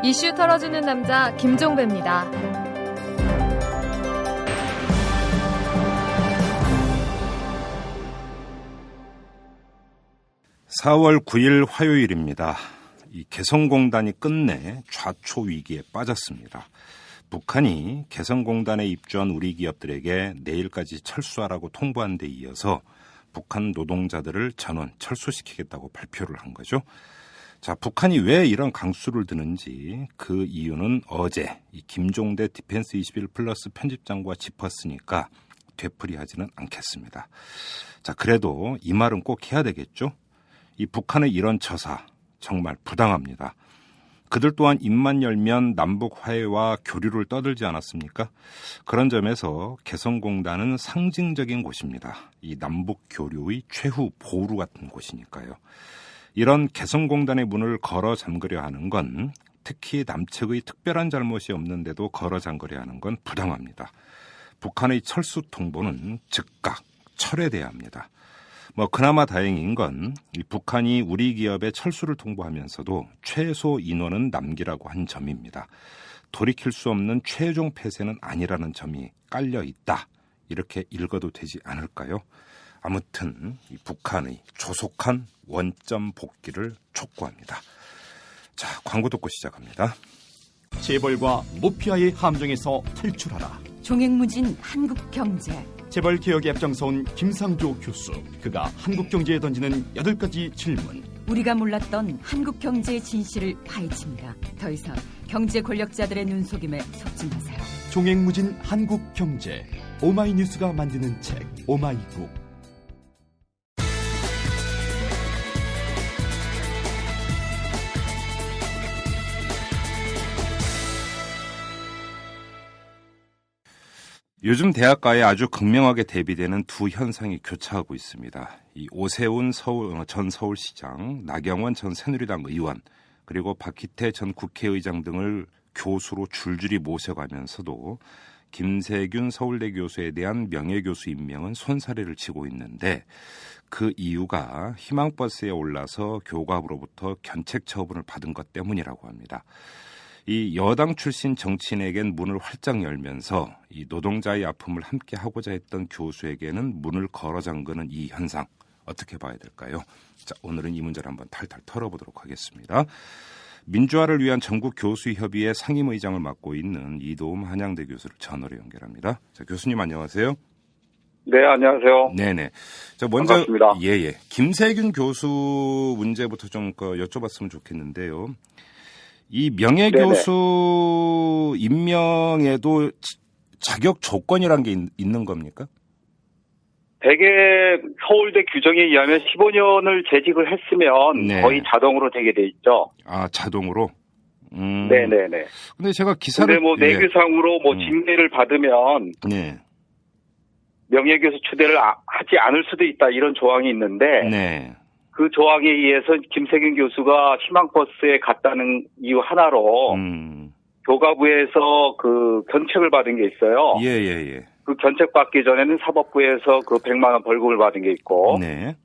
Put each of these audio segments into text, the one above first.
이슈 털어주는 남자 김종배입니다. 4월 9일 화요일입니다. 이 개성공단이 끝내 좌초 위기에 빠졌습니다. 북한이 개성공단에 입주한 우리 기업들에게 내일까지 철수하라고 통보한 데 이어서 북한 노동자들을 전원 철수시키겠다고 발표를 한 거죠. 자, 북한이 왜 이런 강수를 드는지 그 이유는 어제 이 김종대 디펜스 21 플러스 편집장과 짚었으니까 되풀이하지는 않겠습니다. 자, 그래도 이 말은 꼭 해야 되겠죠? 이 북한의 이런 처사 정말 부당합니다. 그들 또한 입만 열면 남북 화해와 교류를 떠들지 않았습니까? 그런 점에서 개성공단은 상징적인 곳입니다. 이 남북 교류의 최후 보루 같은 곳이니까요. 이런 개성공단의 문을 걸어 잠그려 하는 건 특히 남측의 특별한 잘못이 없는데도 걸어 잠그려 하는 건 부당합니다. 북한의 철수 통보는 즉각 철회돼야 합니다. 그나마 다행인 건 이 북한이 우리 기업의 철수를 통보하면서도 최소 인원은 남기라고 한 점입니다. 돌이킬 수 없는 최종 폐쇄는 아니라는 점이 깔려 있다. 이렇게 읽어도 되지 않을까요? 아무튼 이 북한의 조속한 원점 복귀를 촉구합니다. 자, 광고 듣고 시작합니다. 재벌과 모피아의 함정에서 탈출하라. 종횡무진 한국경제. 재벌 개혁에 앞장서온 김상조 교수. 그가 한국경제에 던지는 8가지 질문. 우리가 몰랐던 한국경제의 진실을 파헤칩니다. 더 이상 경제 권력자들의 눈속임에 속지 마세요. 종횡무진 한국경제. 오마이뉴스가 만드는 책 오마이북. 요즘 대학가에 아주 극명하게 대비되는 두 현상이 교차하고 있습니다. 이 오세훈 전 서울시장, 나경원 전 새누리당 의원, 그리고 박희태 전 국회의장 등을 교수로 줄줄이 모셔가면서도 김세균 서울대 교수에 대한 명예교수 임명은 손사래를 치고 있는데 그 이유가 희망버스에 올라서 교갑으로부터 견책 처분을 받은 것 때문이라고 합니다. 이 여당 출신 정치인에겐 문을 활짝 열면서 이 노동자의 아픔을 함께 하고자 했던 교수에게는 문을 걸어 잠그는 이 현상 어떻게 봐야 될까요? 자, 오늘은 이 문제를 한번 탈탈 털어보도록 하겠습니다. 민주화를 위한 전국교수협의회 상임의장을 맡고 있는 이도움 한양대 교수를 전화로 연결합니다. 자, 교수님 안녕하세요. 네, 안녕하세요. 네네. 자, 먼저 반갑습니다. 예. 김세균 교수 문제부터 좀 여쭤봤으면 좋겠는데요. 이 명예교수 임명에도 자격 조건이란 게 있는 겁니까? 대개 서울대 규정에 의하면 15년을 재직을 했으면 네. 거의 자동으로 되게 돼 있죠. 아, 자동으로? 네네네. 근데 제가 기사를. 근데 내규상으로 징계를 받으면 네. 명예교수 추대를 하지 않을 수도 있다 이런 조항이 있는데. 네. 그 조항에 의해서 김세균 교수가 희망버스에 갔다는 이유 하나로 교가부에서 그 견책을 받은 게 있어요. 예. 그 견책 받기 전에는 사법부에서 그 100만 원 벌금을 받은 게 있고. 네.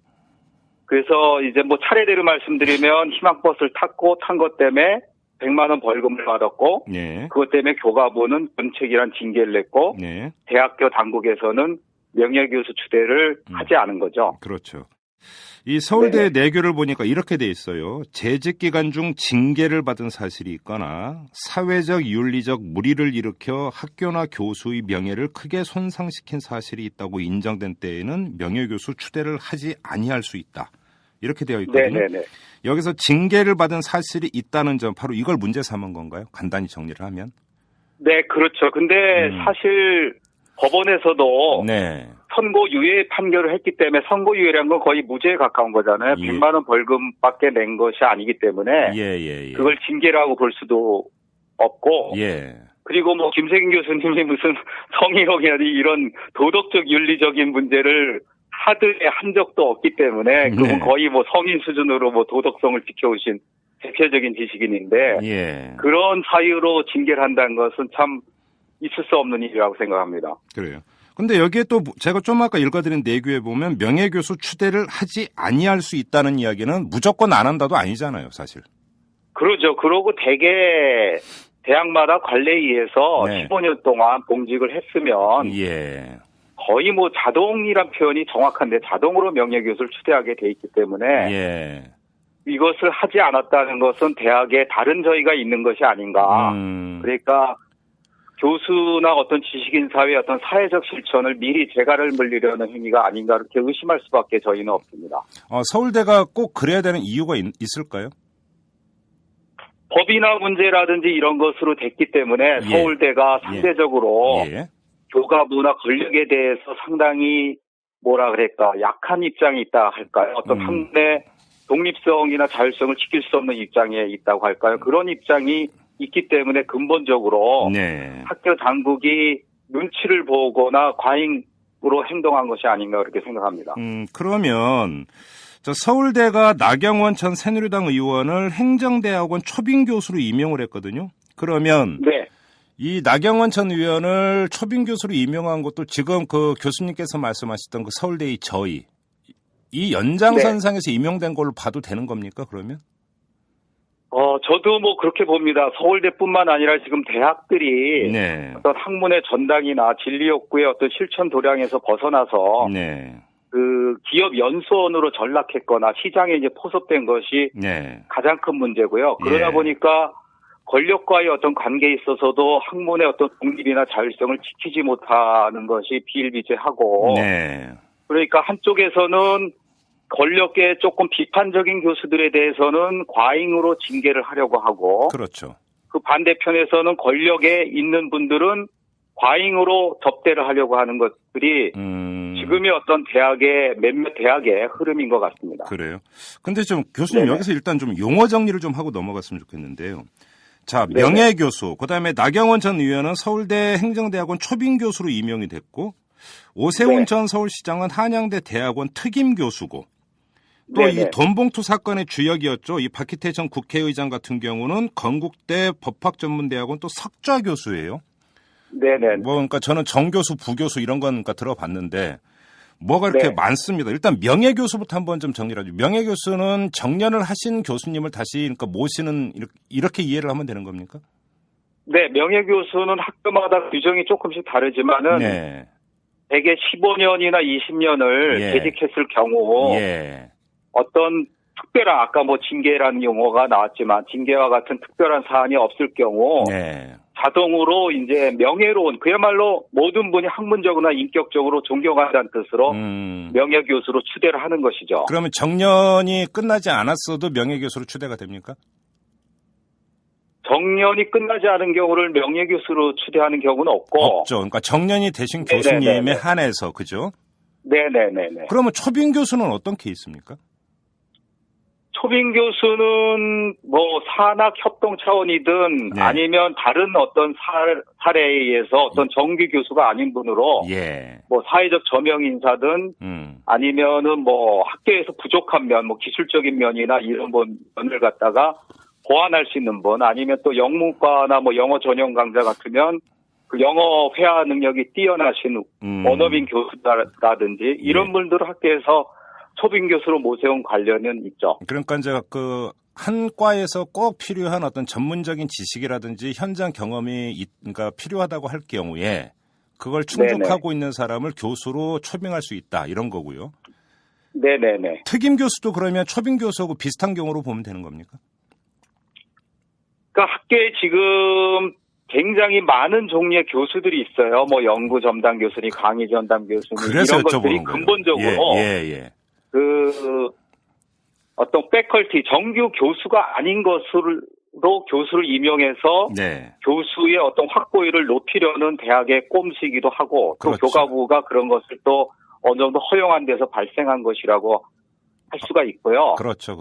그래서 이제 차례대로 말씀드리면 희망버스를 탄 것 때문에 100만 원 벌금을 받았고. 네. 그것 때문에 교가부는 견책이란 징계를 냈고. 네. 대학교 당국에서는 명예교수 추대를 하지 않은 거죠. 그렇죠. 이 서울대 내규를 보니까 이렇게 돼 있어요. 재직 기간 중 징계를 받은 사실이 있거나 사회적 윤리적 무리를 일으켜 학교나 교수의 명예를 크게 손상시킨 사실이 있다고 인정된 때에는 명예교수 추대를 하지 아니할 수 있다. 이렇게 되어 있거든요. 네네네. 여기서 징계를 받은 사실이 있다는 점, 바로 이걸 문제 삼은 건가요? 간단히 정리를 하면. 네, 그렇죠. 근데 사실 법원에서도 네. 선고유예 판결을 했기 때문에 선고유예라는 건 거의 무죄에 가까운 거잖아요. 예. 100만 원 벌금밖에 낸 것이 아니기 때문에 예. 그걸 징계라고 볼 수도 없고 예. 그리고 김세균 교수님이 무슨 성희롱이라든지 이런 도덕적 윤리적인 문제를 하드에 한 적도 없기 때문에 그건 거의 성인 수준으로 도덕성을 지켜오신 대표적인 지식인인데 예. 그런 사유로 징계를 한다는 것은 참 있을 수 없는 일이라고 생각합니다. 그래요. 근데 여기에 또 제가 좀 아까 읽어드린 내규에 보면 명예교수 추대를 하지 아니할 수 있다는 이야기는 무조건 안 한다도 아니잖아요, 사실. 그러죠. 그러고 대개 대학마다 관례위에서 네. 15년 동안 봉직을 했으면 예. 거의 뭐 자동이란 표현이 정확한데 자동으로 명예교수를 추대하게 돼 있기 때문에 예. 이것을 하지 않았다는 것은 대학에 다른 저희가 있는 것이 아닌가. 그러니까 교수나 어떤 지식인사회의 어떤 사회적 실천을 미리 재갈을 물리려는 행위가 아닌가 이렇게 의심할 수밖에 저희는 없습니다. 서울대가 꼭 그래야 되는 이유가 있을까요? 법이나 문제라든지 이런 것으로 됐기 때문에 예. 서울대가 상대적으로 예. 교가부나 권력에 대해서 상당히 뭐라 그럴까 약한 입장이 있다 할까요? 어떤 학내 독립성이나 자율성을 지킬 수 없는 입장에 있다고 할까요? 그런 입장이 있기 때문에 근본적으로 네. 학교 당국이 눈치를 보거나 과잉으로 행동한 것이 아닌가 그렇게 생각합니다. 그러면 서울대가 나경원 전 새누리당 의원을 행정대학원 초빙교수로 임용을 했거든요. 그러면 네. 이 나경원 전 의원을 초빙교수로 임명한 것도 지금 그 교수님께서 말씀하셨던 그 서울대의 저의 이 연장선상에서 임용된 걸로 봐도 되는 겁니까, 그러면? 저도 뭐 그렇게 봅니다. 서울대뿐만 아니라 지금 대학들이 네. 어떤 학문의 전당이나 진리 욕구의 어떤 실천 도량에서 벗어나서 네. 그 기업 연수원으로 전락했거나 시장에 이제 포섭된 것이 네. 가장 큰 문제고요. 그러다 예. 보니까 권력과의 어떤 관계에 있어서도 학문의 어떤 독립이나 자율성을 지키지 못하는 것이 비일비재하고 네. 그러니까 한쪽에서는 권력계 조금 비판적인 교수들에 대해서는 과잉으로 징계를 하려고 하고 그렇죠. 그 반대편에서는 권력에 있는 분들은 과잉으로 접대를 하려고 하는 것들이 지금의 어떤 대학의 몇몇 대학의 흐름인 것 같습니다. 그래요. 근데 좀 교수님 네네. 여기서 일단 좀 용어 정리를 좀 하고 넘어갔으면 좋겠는데요. 자, 네네. 명예교수, 그다음에 나경원 전 의원은 서울대 행정대학원 초빙교수로 임용이 됐고 오세훈 네. 전 서울시장은 한양대 대학원 특임교수고 또 이 네네. 돈봉투 사건의 주역이었죠. 이 박희태 전 국회의장 같은 경우는 건국대 법학전문대학원 또 석좌 교수예요. 네네. 그러니까 저는 정교수, 부교수 이런 건 그러니까 들어봤는데 뭐가 이렇게 네. 많습니다. 일단 명예교수부터 한번 좀 정리를 하죠. 명예교수는 정년을 하신 교수님을 다시 그러니까 모시는 이렇게 이해를 하면 되는 겁니까? 네, 명예교수는 학교마다 규정이 조금씩 다르지만은 네. 대개 15년이나 20년을 예. 재직했을 경우 예. 어떤 특별한 아까 뭐 징계라는 용어가 나왔지만 징계와 같은 특별한 사안이 없을 경우 네. 자동으로 이제 명예로운 그야말로 모든 분이 학문적으로나 인격적으로 존경한다는 뜻으로 명예교수로 추대를 하는 것이죠. 그러면 정년이 끝나지 않았어도 명예교수로 추대가 됩니까? 정년이 끝나지 않은 경우를 명예교수로 추대하는 경우는 없고 없죠. 그러니까 정년이 되신 교수님에 한해서 그죠? 네네네네. 그러면 초빙 교수는 어떤 케이스입니까? 초빙 교수는 뭐 산학 협동 차원이든 네. 아니면 다른 어떤 사례에 의해서 어떤 정규 교수가 아닌 분으로 예. 뭐 사회적 저명 인사든 아니면은 뭐 학계에서 부족한 면, 뭐 기술적인 면이나 이런 면을 갖다가 보완할 수 있는 분 아니면 또 영문과나 뭐 영어 전용 강좌 같으면 그 영어 회화 능력이 뛰어나신 원어민 교수라든지 이런 분들을 학계에서 초빙 교수로 모세운 관련은 있죠. 그러니까 이제 그 한 과에서 꼭 필요한 어떤 전문적인 지식이라든지 현장 경험이 그러니까 필요하다고 할 경우에 그걸 충족하고 있는 사람을 교수로 초빙할 수 있다 이런 거고요. 네네네. 특임 교수도 그러면 초빙 교수하고 비슷한 경우로 보면 되는 겁니까? 그러니까 학계에 지금 굉장히 많은 종류의 교수들이 있어요. 뭐 연구 전담 교수니 강의 전담 교수니 그래서 이런 것들이 여쭤보는 거예요. 근본적으로 예. 그 어떤 패컬티 정규 교수가 아닌 것으로 교수를 임용해서 네. 교수의 어떤 확고율을 높이려는 대학의 꼼수이기도 하고 또 그렇죠. 교가부가 그런 것을 또 어느 정도 허용한 데서 발생한 것이라고 할 수가 있고요. 그렇죠.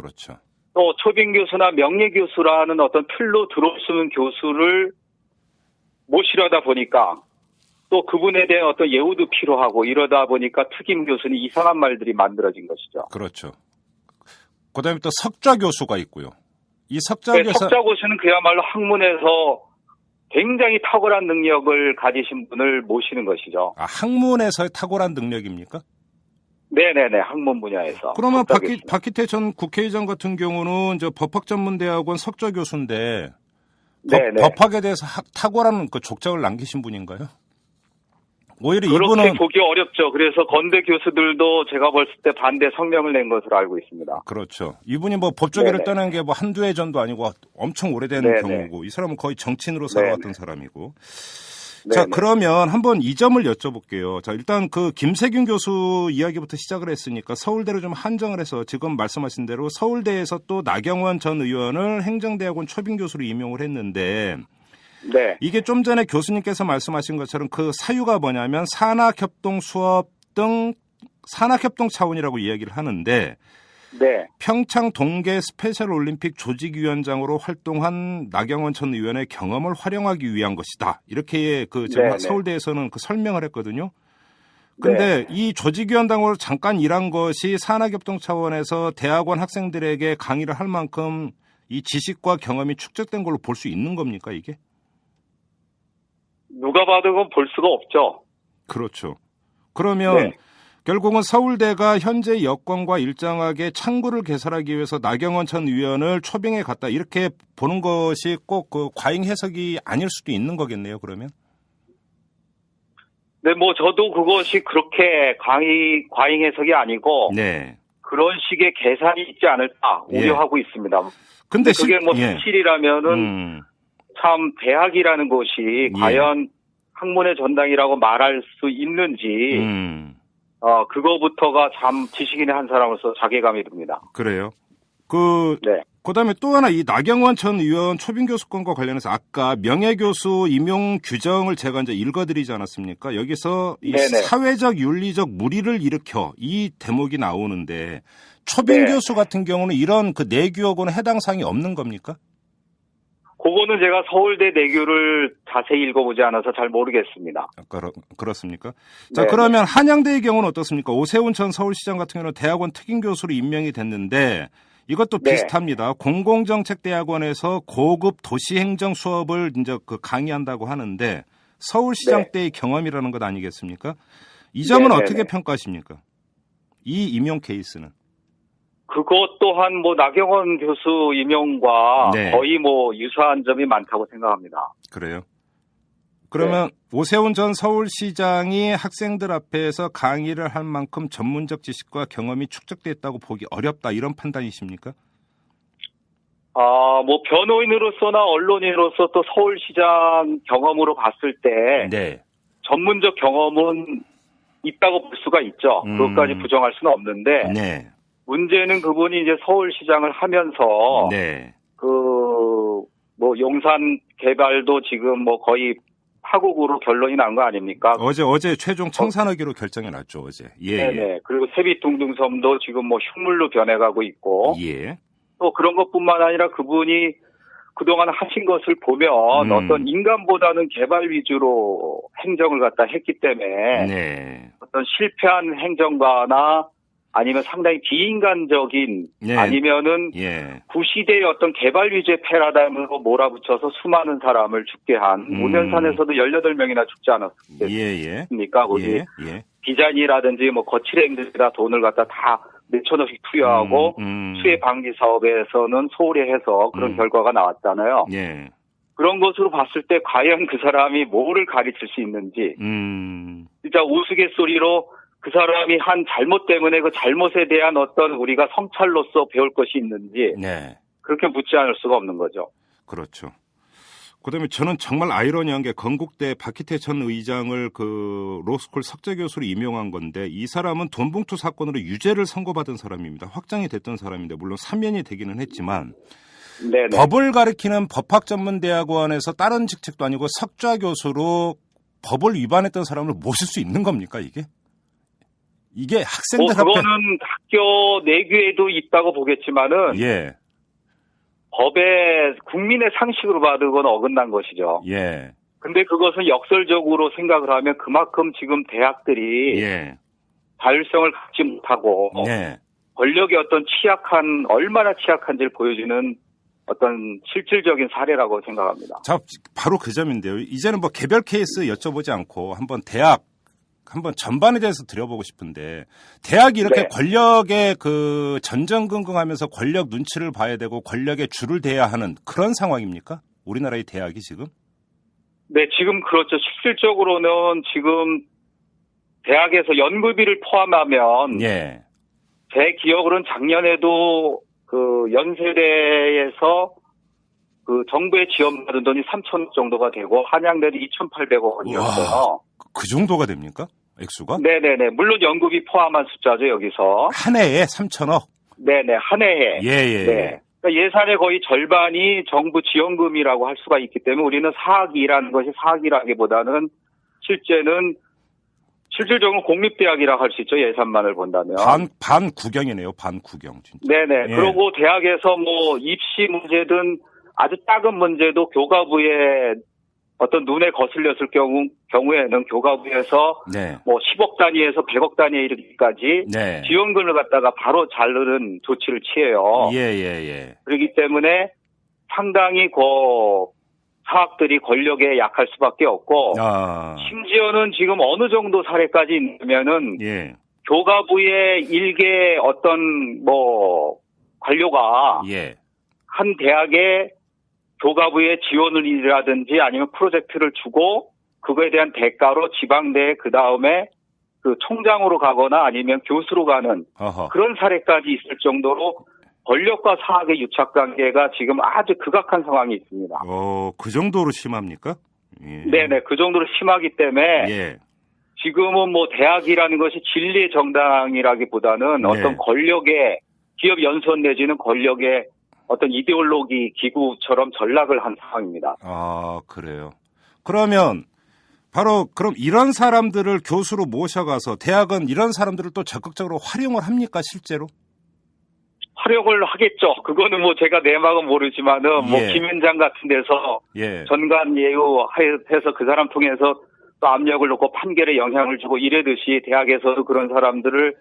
또 초빙 교수나 명예 교수라는 어떤 틀로 들어오는 교수를 모시려다 보니까 또 그분에 대한 어떤 예우도 필요하고 이러다 보니까 특임 교수는 이상한 말들이 만들어진 것이죠. 그렇죠. 그다음에 또 석좌 교수가 있고요. 이 석좌 네, 교수 석좌 교수는 그야말로 학문에서 굉장히 탁월한 능력을 가지신 분을 모시는 것이죠. 학문에서의 탁월한 능력입니까? 네네네, 학문 분야에서. 그러면 석좌 교수님. 박희태 전 국회의장 같은 경우는 저 법학전문대학원 석좌 교수인데 네네. 법학에 대해서 탁월한 그 족적을 남기신 분인가요? 오히려 그렇게 이분은 보기 어렵죠. 그래서 건대 교수들도 제가 봤을 때 반대 성명을 낸 것으로 알고 있습니다. 그렇죠. 이분이 뭐 법조계를 네네. 떠난 게 뭐 한두 해 전도 아니고 엄청 오래된 네네. 경우고 이 사람은 거의 정치인으로 살아왔던 네네. 사람이고. 네네. 자, 그러면 한번 이 점을 여쭤볼게요. 자, 일단 그 김세균 교수 이야기부터 시작을 했으니까 서울대로 좀 한정을 해서 지금 말씀하신 대로 서울대에서 또 나경원 전 의원을 행정대학원 초빙 교수로 임용을 했는데 네. 이게 좀 전에 교수님께서 말씀하신 것처럼 그 사유가 뭐냐면 산학협동 수업 등 산학협동 차원이라고 이야기를 하는데 네. 평창 동계 스페셜 올림픽 조직위원장으로 활동한 나경원 전 의원의 경험을 활용하기 위한 것이다. 이렇게 그 네네. 서울대에서는 그 설명을 했거든요. 근데 네. 이 조직위원장으로 잠깐 일한 것이 산학협동 차원에서 대학원 학생들에게 강의를 할 만큼 이 지식과 경험이 축적된 걸로 볼 수 있는 겁니까, 이게? 누가 봐도 그건 볼 수가 없죠. 그렇죠. 그러면 네. 결국은 서울대가 현재 여건과 일정하게 창구를 개설하기 위해서 나경원 전 의원을 초빙해 갔다 이렇게 보는 것이 꼭 그 과잉 해석이 아닐 수도 있는 거겠네요. 그러면. 네, 뭐 저도 그것이 그렇게 과잉 해석이 아니고 네. 그런 식의 계산이 있지 않을까 예. 우려하고 있습니다. 근데 그게 뭐 예. 사실이라면은 참 대학이라는 곳이 과연 학문의 전당이라고 말할 수 있는지 그거부터가 참 지식인의 한 사람으로서 자괴감이 듭니다. 그래요. 네. 그다음에 또 하나 이 나경원 전 의원 초빙 교수권과 관련해서 아까 명예교수 임용 규정을 제가 이제 읽어드리지 않았습니까? 여기서 이 네네. 사회적 윤리적 무리를 일으켜 이 대목이 나오는데 초빙 네. 교수 같은 경우는 이런 그 내규하고는 해당 사항이 없는 겁니까? 그거는 제가 서울대 내규를 자세히 읽어보지 않아서 잘 모르겠습니다. 그렇습니까? 자, 네. 그러면 한양대의 경우는 어떻습니까? 오세훈 전 서울시장 같은 경우는 대학원 특임 교수로 임명이 됐는데 이것도 네. 비슷합니다. 공공정책대학원에서 고급 도시행정 수업을 이제 그 강의한다고 하는데 서울시장 네. 때의 경험이라는 것 아니겠습니까? 이 점은 네네네. 어떻게 평가하십니까? 이 임용 케이스는. 그것 또한 뭐 나경원 교수 임용과 네. 거의 뭐 유사한 점이 많다고 생각합니다. 그래요? 그러면 오세훈 전 서울시장이 학생들 앞에서 강의를 할 만큼 전문적 지식과 경험이 축적됐다고 보기 어렵다 이런 판단이십니까? 뭐 변호인으로서나 언론인으로서 또 서울시장 경험으로 봤을 때 네. 전문적 경험은 있다고 볼 수가 있죠. 그것까지 부정할 수는 없는데 네. 문제는 그분이 이제 서울시장을 하면서 네. 뭐 용산 개발도 지금 뭐 거의 파국으로 결론이 난 거 아닙니까? 어제 최종 청산하기로 결정이 났죠, 어제. 예. 네네. 그리고 세빛둥둥섬도 지금 뭐 흉물로 변해가고 있고 예. 또 그런 것뿐만 아니라 그분이 그동안 하신 것을 보면 어떤 인간보다는 개발 위주로 행정을 갖다 했기 때문에 네. 어떤 실패한 행정가나 아니면 상당히 비인간적인 네. 아니면은 예. 구시대의 어떤 개발 위주의 패러다임으로 몰아붙여서 수많은 사람을 죽게 한 오년산에서도 18명이나 죽지 않았습니까? 예. 거기 예. 예. 비자니라든지 뭐 거칠행들이다 돈을 갖다 다 몇천 원씩 투여하고 수해 방지 사업에서는 소홀히 해서 그런 결과가 나왔잖아요. 예. 그런 것으로 봤을 때 과연 그 사람이 뭐를 가르칠 수 있는지 진짜 우스갯소리로 그 사람이 한 잘못 때문에 그 잘못에 대한 어떤 우리가 성찰로서 배울 것이 있는지 네. 그렇게 묻지 않을 수가 없는 거죠. 그렇죠. 그다음에 저는 정말 아이러니한 게 건국대 박희태 전 의장을 그 로스쿨 석좌 교수로 임용한 건데 이 사람은 돈봉투 사건으로 유죄를 선고받은 사람입니다. 확정이 됐던 사람인데 물론 사면이 되기는 했지만 네네. 법을 가르치는 법학전문대학원에서 다른 직책도 아니고 석좌 교수로 법을 위반했던 사람을 모실 수 있는 겁니까 이게? 이게 학생들 앞에 그거는 학교 내규에도 있다고 보겠지만은 예. 법에 국민의 상식으로 봐도 그건 어긋난 것이죠. 예. 근데 그것은 역설적으로 생각을 하면 그만큼 지금 대학들이 예. 자율성을 갖지 못하고 네. 권력의 어떤 얼마나 취약한지를 보여주는 어떤 실질적인 사례라고 생각합니다. 자, 바로 그 점인데요. 이제는 뭐 개별 케이스 여쭤보지 않고 한번 대학 한번 전반에 대해서 들여보고 싶은데 대학이 이렇게 네. 권력의 그 전전긍긍하면서 권력 눈치를 봐야 되고 권력에 줄을 대야 하는 그런 상황입니까? 우리나라의 대학이 지금? 네, 지금 그렇죠. 실질적으로는 지금 대학에서 연구비를 포함하면 예. 제 기억으로는 작년에도 그 연세대에서 그 정부의 지원받은 돈이 3천억 정도가 되고 한양대도 2,800억 원이었어요. 그 정도가 됩니까? 액수가? 네네네. 물론 연구비 포함한 숫자죠, 여기서. 한 해에 3천억? 네네, 한 해에. 예. 네. 그러니까 예산의 거의 절반이 정부 지원금이라고 할 수가 있기 때문에 우리는 사학이라는 것이 사학이라기보다는 실질적으로 공립대학이라고 할 수 있죠, 예산만을 본다면. 반구경이네요, 반구경. 진짜. 네네. 예. 그리고 대학에서 뭐 입시 문제든 아주 작은 문제도 교과부에 어떤 눈에 거슬렸을 경우에는 교과부에서 네. 뭐 10억 단위에서 100억 단위에 이르기까지 네. 지원금을 갖다가 바로 자르는 조치를 취해요. 예. 그렇기 때문에 상당히 사학들이 권력에 약할 수밖에 없고 심지어는 지금 어느 정도 사례까지 있냐면은 예. 교과부의 일개 어떤 뭐 관료가 예. 한 대학에 교과부에 지원을이라든지 아니면 프로젝트를 주고 그거에 대한 대가로 지방대에 그 다음에 그 총장으로 가거나 아니면 교수로 가는 어허. 그런 사례까지 있을 정도로 권력과 사학의 유착관계가 지금 아주 극악한 상황이 있습니다. 그 정도로 심합니까? 예. 네네, 그 정도로 심하기 때문에 예. 지금은 뭐 대학이라는 것이 진리의 정당이라기보다는 네. 어떤 권력의 기업 연수원 내지는 권력의 어떤 이데올로기 기구처럼 전락을 한 상황입니다. 그래요. 그러면 바로 그럼 이런 사람들을 교수로 모셔가서 대학은 이런 사람들을 또 적극적으로 활용을 합니까, 실제로? 활용을 하겠죠. 그거는 뭐 제가 내막은 모르지만은 뭐 예. 김현장 같은 데서 예. 전관 예우해서 그 사람 통해서 또 압력을 놓고 판결에 영향을 주고 이래듯이 대학에서도 그런 사람들을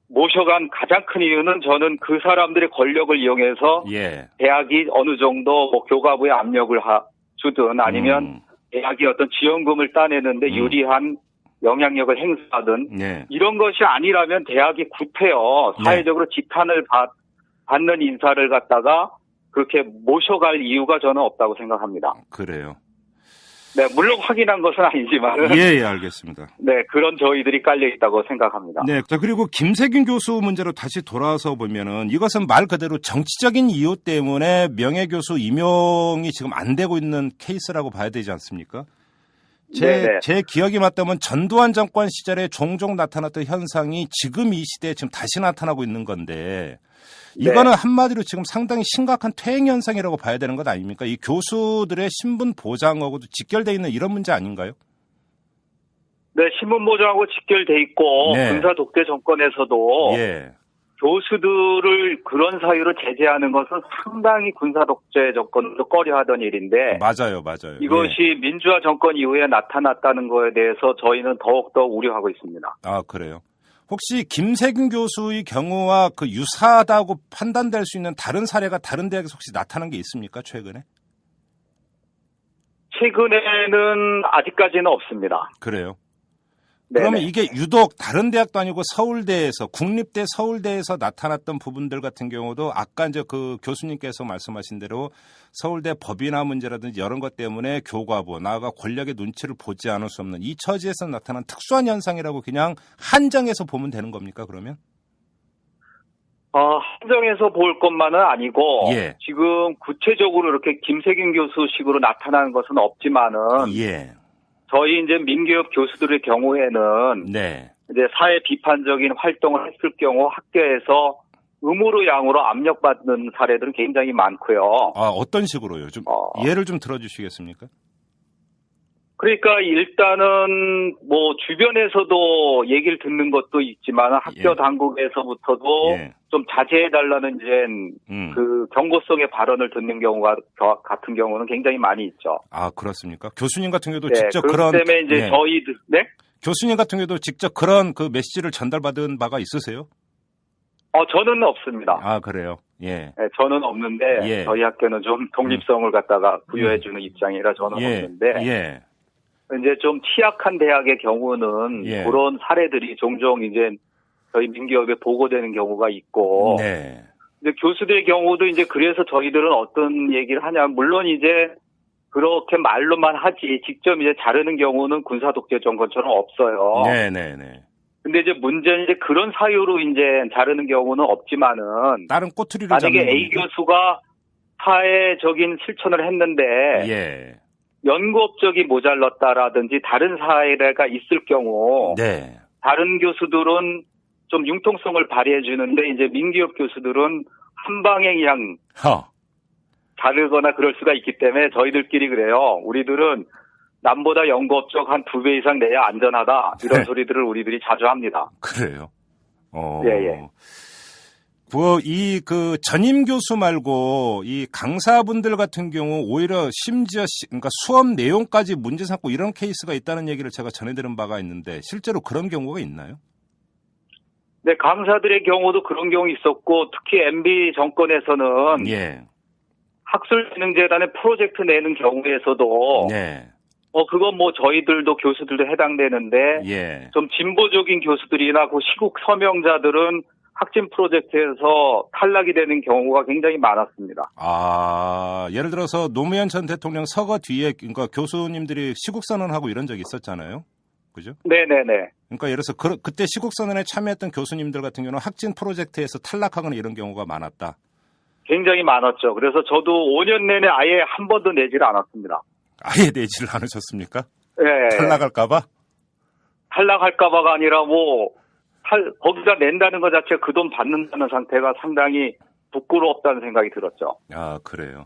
모셔간 가장 큰 이유는 저는 그 사람들의 권력을 이용해서 예. 대학이 어느 정도 뭐 교과부에 압력을 주든 아니면 대학이 어떤 지원금을 따내는데 유리한 영향력을 행사하든 예. 이런 것이 아니라면 대학이 구태여 사회적으로 지탄을 받는 인사를 갖다가 그렇게 모셔갈 이유가 저는 없다고 생각합니다. 그래요. 네, 물론 확인한 것은 아니지만. 예, 알겠습니다. 네, 그런 저희들이 깔려 있다고 생각합니다. 네, 자, 그리고 김세균 교수 문제로 다시 돌아와서 보면은 이것은 말 그대로 정치적인 이유 때문에 명예교수 임용이 지금 안 되고 있는 케이스라고 봐야 되지 않습니까? 제 기억이 맞다면 전두환 정권 시절에 종종 나타났던 현상이 지금 이 시대에 지금 다시 나타나고 있는 건데 이거는 한마디로 지금 상당히 심각한 퇴행 현상이라고 봐야 되는 것 아닙니까? 이 교수들의 신분 보장하고도 직결되어 있는 이런 문제 아닌가요? 네, 신분 보장하고 직결돼 있고 네. 군사 독재 정권에서도 예. 교수들을 그런 사유로 제재하는 것은 상당히 군사 독재 정권도 꺼려하던 일인데 맞아요. 이것이 민주화 정권 이후에 나타났다는 거에 대해서 저희는 더욱더 우려하고 있습니다. 그래요. 혹시 김세균 교수의 경우와 그 유사하다고 판단될 수 있는 다른 사례가 다른 대학에서 혹시 나타난 게 있습니까? 최근에? 최근에는 아직까지는 없습니다. 그래요. 네네. 그러면 이게 유독 다른 대학도 아니고 서울대에서 국립대 서울대에서 나타났던 부분들 같은 경우도 아까 이제 그 교수님께서 말씀하신 대로 서울대 법인화 문제라든지 이런 것 때문에 교과부 나아가 권력의 눈치를 보지 않을 수 없는 이 처지에서 나타난 특수한 현상이라고 그냥 한정해서 보면 되는 겁니까 그러면? 한정해서 볼 것만은 아니고 예. 지금 구체적으로 이렇게 김세균 교수식으로 나타나는 것은 없지만은 예. 저희 이제 민교협 교수들의 경우에는 네. 이제 사회 비판적인 활동을 했을 경우 학교에서 의무로 양으로 압력받는 사례들은 굉장히 많고요. 어떤 식으로요? 좀 예를 좀 들어주시겠습니까? 그러니까 일단은 뭐 주변에서도 얘기를 듣는 것도 있지만 학교 당국에서부터도 좀 자제해달라는 이제 그 경고성의 발언을 듣는 경우가 같은 경우는 굉장히 많이 있죠. 그렇습니까? 교수님 같은 경우도 네, 직접 그렇기 때문에 이제 저희들 교수님 같은 경우도 직접 그런 그 메시지를 전달받은 바가 있으세요? 저는 없습니다. 그래요. 예. 네, 저는 없는데 저희 학교는 좀 독립성을 갖다가 부여해주는 입장이라 저는 없는데. 예. 이제 좀 취약한 대학의 경우는 예. 그런 사례들이 종종 이제 저희 민기업에 보고되는 경우가 있고, 네. 근데 교수들의 경우도 이제 그래서 저희들은 어떤 얘기를 하냐, 물론 이제 그렇게 말로만 하지 직접 이제 자르는 경우는 군사독재정권처럼 없어요. 네네네. 근데 이제 문제는 이제 그런 사유로 이제 자르는 경우는 없지만은 다른 꼬투리를 만약에 잡는 A 겁니까? 교수가 사회적인 실천을 했는데 예. 연구 업적이 모자랐다라든지 다른 사례가 있을 경우 네. 다른 교수들은 좀 융통성을 발휘해 주는데 이제 민기업 교수들은 한 방에 그냥 자르거나 그럴 수가 있기 때문에 저희들끼리 그래요. 우리들은 남보다 연구 업적 한 2배 이상 내야 안전하다. 이런 네. 소리들을 우리들이 자주 합니다. 그래요. 예. 그 전임 교수 말고 이 강사분들 같은 경우 오히려 심지어 그러니까 수업 내용까지 문제 삼고 이런 케이스가 있다는 얘기를 제가 전해드린 바가 있는데 실제로 그런 경우가 있나요? 네, 강사들의 경우도 그런 경우 있었고 특히 MB 정권에서는 예. 학술진흥재단의 프로젝트 내는 경우에서도 네. 그건 뭐 저희들도 교수들도 해당되는데 예. 좀 진보적인 교수들이나 그 시국 서명자들은 학진 프로젝트에서 탈락이 되는 경우가 굉장히 많았습니다. 예를 들어서 노무현 전 대통령 서거 뒤에 그러니까 교수님들이 시국선언하고 이런 적이 있었잖아요. 그죠? 네네네. 그러니까 예를 들어서 그때 시국선언에 참여했던 교수님들 같은 경우는 학진 프로젝트에서 탈락하거나 이런 경우가 많았다. 굉장히 많았죠. 그래서 저도 5년 내내 아예 한 번도 내지를 않았습니다. 아예 내지를 않으셨습니까? 네. 탈락할까봐? 탈락할까봐가 아니라 거기다 낸다는 것 자체가 그 돈 받는다는 상태가 상당히 부끄럽다는 생각이 들었죠. 그래요.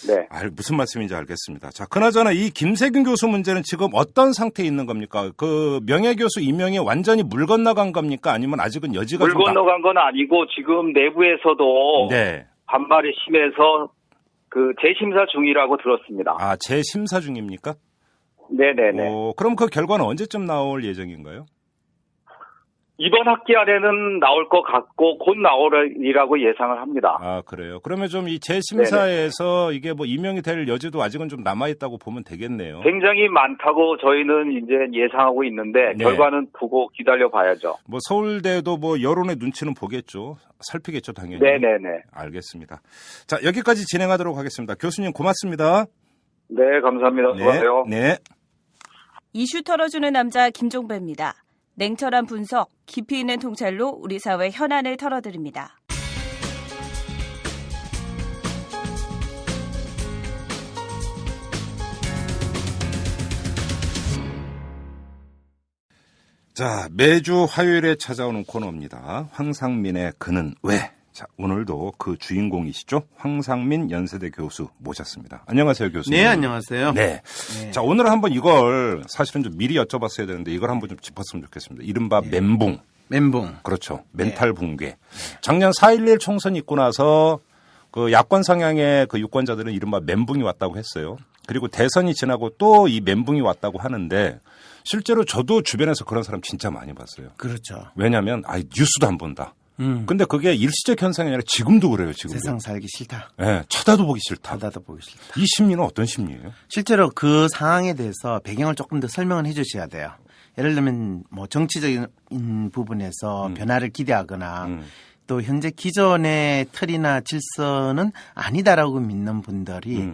네. 무슨 말씀인지 알겠습니다. 자, 그나저나 이 김세균 교수 문제는 지금 어떤 상태에 있는 겁니까? 그 명예교수 임명이 완전히 물 건너간 겁니까? 아니면 아직은 여지가 물 건너간 건 아니고 지금 내부에서도 네. 반발이 심해서 그 재심사 중이라고 들었습니다. 재심사 중입니까? 네네네. 그럼 그 결과는 언제쯤 나올 예정인가요? 이번 학기 안에는 나올 것 같고 곧 나오리라고 예상을 합니다. 그래요. 그러면 좀 이 재심사에서 이게 뭐 임명이 될 여지도 아직은 좀 남아있다고 보면 되겠네요. 굉장히 많다고 저희는 이제 예상하고 있는데 네. 결과는 두고 기다려 봐야죠. 뭐 서울대도 뭐 여론의 눈치는 보겠죠. 살피겠죠, 당연히. 네네네. 알겠습니다. 자, 여기까지 진행하도록 하겠습니다. 교수님 고맙습니다. 네, 감사합니다. 수고하세요. 네. 이슈 털어주는 남자 김종배입니다. 냉철한 분석, 깊이 있는 통찰로 우리 사회 현안을 털어드립니다. 자, 매주 화요일에 찾아오는 코너입니다. 황상민의 그는 왜? 자, 오늘도 그 주인공이시죠? 황상민 연세대 교수 모셨습니다. 안녕하세요, 교수님. 네, 안녕하세요. 네. 자, 오늘 한번 이걸 사실은 좀 미리 여쭤봤어야 되는데 이걸 한번 좀 짚었으면 좋겠습니다. 이른바 멘붕. 멘붕. 그렇죠. 멘탈 붕괴. 작년 4.11 총선 있고 나서 그 야권 성향의 그 유권자들은 이른바 멘붕이 왔다고 했어요. 그리고 대선이 지나고 또 이 멘붕이 왔다고 하는데 실제로 저도 주변에서 그런 사람 진짜 많이 봤어요. 그렇죠. 왜냐하면 뉴스도 안 본다. 근데 그게 일시적 현상이 아니라 지금도 그래요. 지금 세상 살기 싫다. 네, 쳐다도 보기 싫다. 쳐다도 보기 싫다. 이 심리는 어떤 심리예요? 실제로 그 상황에 대해서 배경을 조금 더 설명을 해 주셔야 돼요. 예를 들면 뭐 정치적인 부분에서 변화를 기대하거나 또 현재 기존의 틀이나 질서는 아니다라고 믿는 분들이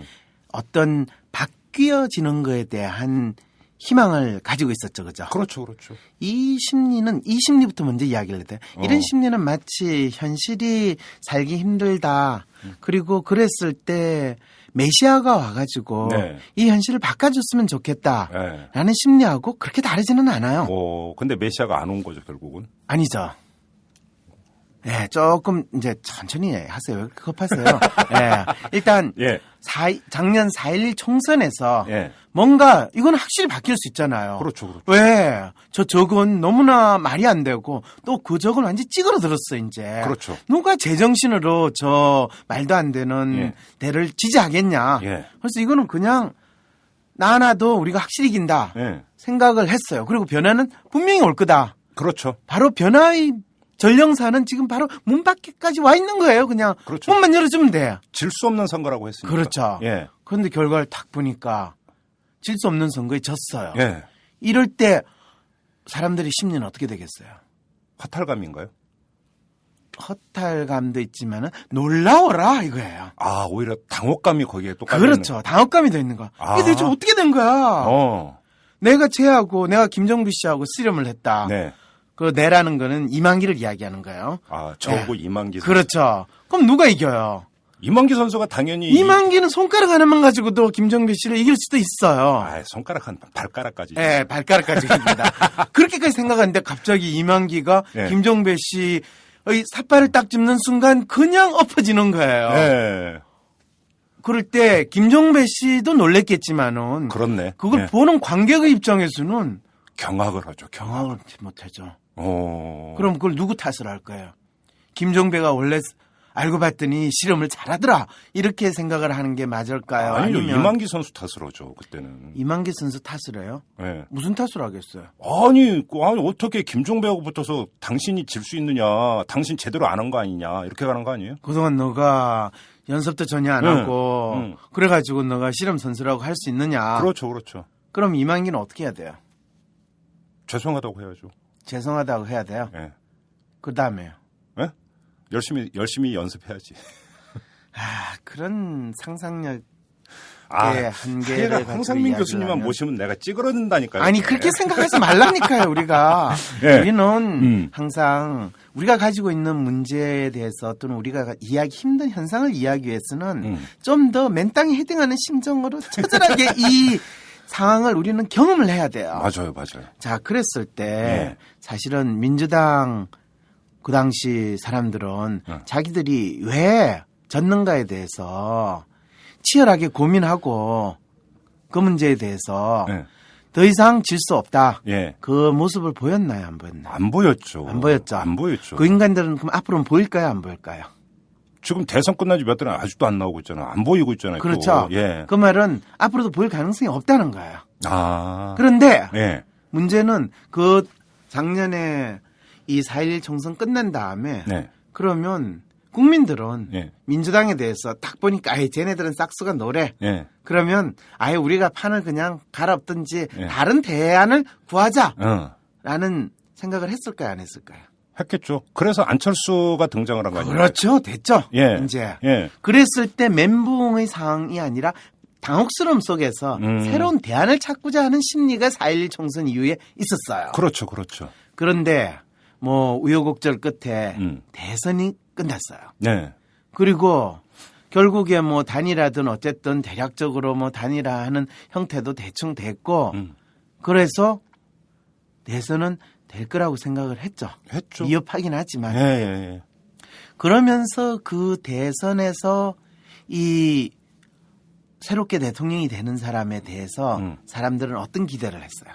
어떤 바뀌어지는 거에 대한 희망을 가지고 있었죠. 그죠? 그렇죠. 그렇죠. 이 심리부터 먼저 이야기를 해야 돼요. 이런 심리는 마치 현실이 살기 힘들다. 그리고 그랬을 때 메시아가 와가지고 네. 이 현실을 바꿔줬으면 좋겠다. 네. 라는 심리하고 그렇게 다르지는 않아요. 근데 메시아가 안 온 거죠, 결국은. 아니죠. 예, 조금 이제 천천히 하세요. 왜 그렇게 급하세요? 예. 일단 작년 4.11 총선에서 뭔가 이건 확실히 바뀔 수 있잖아요. 그렇죠. 왜? 적은 너무나 말이 안 되고 또 그 적은 완전히 찌그러들었어 이제. 그렇죠. 누가 제정신으로 저 말도 안 되는 대를 지지하겠냐. 그래서 이거는 그냥 나나도 우리가 확실히 이긴다 생각을 했어요. 그리고 변화는 분명히 올 거다. 그렇죠. 바로 변화의 전령사는 지금 바로 문 밖에까지 와 있는 거예요. 그냥 그렇죠. 문만 열어주면 돼. 질 수 없는 선거라고 했으니까. 그렇죠. 그런데 결과를 딱 보니까 질 수 없는 선거에 졌어요. 예. 이럴 때 사람들의 심리는 어떻게 되겠어요? 허탈감인가요? 허탈감도 있지만은 놀라워라 이거예요. 아, 오히려 당혹감이 거기에 또 깔려 그렇죠. 당혹감이 더 있는 거야. 아. 이게 대체 어떻게 된 거야? 내가 쟤하고 내가 김정비 씨하고 씨름을 했다. 네. 그 내라는 거는 이만기를 이야기하는 거예요. 아, 저하고 이만기 선수. 그렇죠. 그럼 누가 이겨요? 이만기 선수가 당연히 이만기는 손가락 하나만 가지고도 김정비 씨를 이길 수도 있어요. 아, 손가락 한 발가락까지. 네, 발가락까지 입니다. 그렇게까지 생각하는데 갑자기 이만기가 네. 김종배 씨의 삿발을 딱 짚는 순간 그냥 엎어지는 거예요. 네. 그럴 때 김종배 씨도 놀랬겠지만은 그렇네. 그걸 네. 보는 관객의 입장에서는 경악을 하죠. 경악. 경악을 못하죠. 어. 그럼 그걸 누구 탓을 할 거예요? 김종배가 원래 알고 봤더니 실험을 잘하더라 이렇게 생각을 하는 게 맞을까요? 아니요, 아니면 이만기 선수 탓을 하죠. 그때는. 이만기 선수 탓을 해요? 네. 무슨 탓을 하겠어요? 아니 어떻게 김종배하고 붙어서 당신이 질 수 있느냐? 당신 제대로 안 한 거 아니냐? 이렇게 가는 거 아니에요? 그동안 너가 연습도 전혀 안 하고 그래가지고 너가 실험 선수라고 할 수 있느냐? 그렇죠, 그렇죠. 그럼 이만기는 어떻게 해야 돼요? 죄송하다고 해야죠. 죄송하다고 해야 돼요. 예. 그 다음에요. 예? 열심히 연습해야지. 아, 그런 상상력. 아, 한계를 가지고 황상민 이야기를 교수님만 하면. 모시면 내가 찌그러진다니까요. 아니 그렇게 생각하지 말라니까요. 우리가 예. 우리는 항상 우리가 가지고 있는 문제에 대해서 또는 우리가 이야기 힘든 현상을 이해하기 위해서는 좀 더 맨땅에 헤딩하는 심정으로 처절하게 이 상황을 우리는 경험을 해야 돼요. 맞아요, 맞아요. 자, 그랬을 때 예. 사실은 민주당 그 당시 사람들은 자기들이 왜 졌는가에 대해서 치열하게 고민하고 그 문제에 대해서 예. 더 이상 질 수 없다. 예. 그 모습을 보였나요? 안 보였나요? 안 보였죠. 안 보였죠. 안 보였죠. 그 인간들은 그럼 앞으로는 보일까요? 안 보일까요? 지금 대선 끝난 지 몇 달은 아직도 안 나오고 있잖아요. 안 보이고 있잖아요. 또. 그렇죠. 예. 그 말은 앞으로도 보일 가능성이 없다는 거예요. 아. 그런데 예. 문제는 그 작년에 이 4.11 총선 끝난 다음에 네. 그러면 국민들은 예. 민주당에 대해서 딱 보니까 아예 쟤네들은 싹수가 노래. 예. 그러면 아예 우리가 판을 그냥 갈아엎든지 예. 다른 대안을 구하자라는 생각을 했을까요? 안 했을까요? 했겠죠. 그래서 안철수가 등장을 한 거 아니에요? 그렇죠. 됐죠. 예. 이제. 예. 그랬을 때 멘붕의 상황이 아니라 당혹스러움 속에서 새로운 대안을 찾고자 하는 심리가 4.11 총선 이후에 있었어요. 그렇죠. 그렇죠. 그런데 뭐 우여곡절 끝에 대선이 끝났어요. 네. 그리고 결국에 뭐 단일화든 어쨌든 대략적으로 뭐 단일화하는 형태도 대충 됐고 그래서 대선은 될 거라고 생각을 했죠. 했죠. 위협하긴 하지만. 예, 예, 예. 그러면서 그 대선에서 이 새롭게 대통령이 되는 사람에 대해서 사람들은 어떤 기대를 했어요?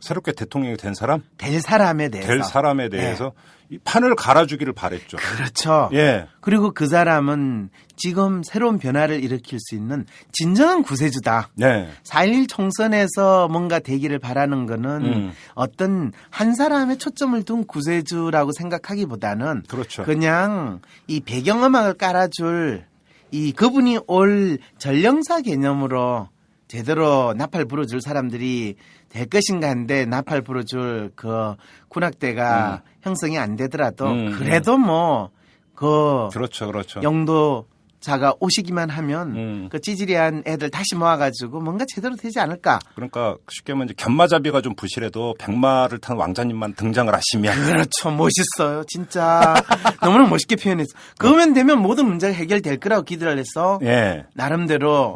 새롭게 대통령이 된 사람? 될 사람에 대해서. 될 사람에 대해서 이 판을 갈아주기를 바랬죠. 그렇죠. 예. 그리고 그 사람은 지금 새로운 변화를 일으킬 수 있는 진정한 구세주다. 네. 4.11 총선에서 뭔가 되기를 바라는 거는 어떤 한 사람의 초점을 둔 구세주라고 생각하기보다는 그렇죠. 그냥 이 배경음악을 깔아줄 이 그분이 올 전령사 개념으로 제대로 나팔 불어줄 사람들이 될 것인가 한데 나팔 불어줄 그 군악대가 형성이 안 되더라도 그래도 뭐 그 그렇죠. 그렇죠. 영도자가 오시기만 하면 그 찌질이한 애들 다시 모아가지고 뭔가 제대로 되지 않을까. 그러니까 쉽게 말하면 이제 견마잡이가 좀 부실해도 백마를 탄 왕자님만 등장을 하시면 그렇죠. 멋있어요. 진짜 너무나 멋있게 표현했어. 그러면 되면 모든 문제가 해결될 거라고 기대를 했어. 예. 나름대로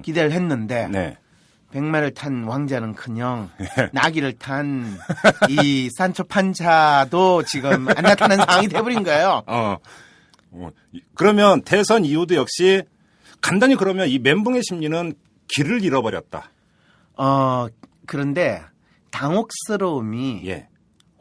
기대를 했는데 네. 백마를 탄 왕자는커녕 나귀를 탄 이 산초 판차도 지금 안 나타난 상황이 돼버린 거예요. 그러면 대선 이후도 역시 간단히 그러면 이 멘붕의 심리는 길을 잃어버렸다. 그런데 당혹스러움이 예.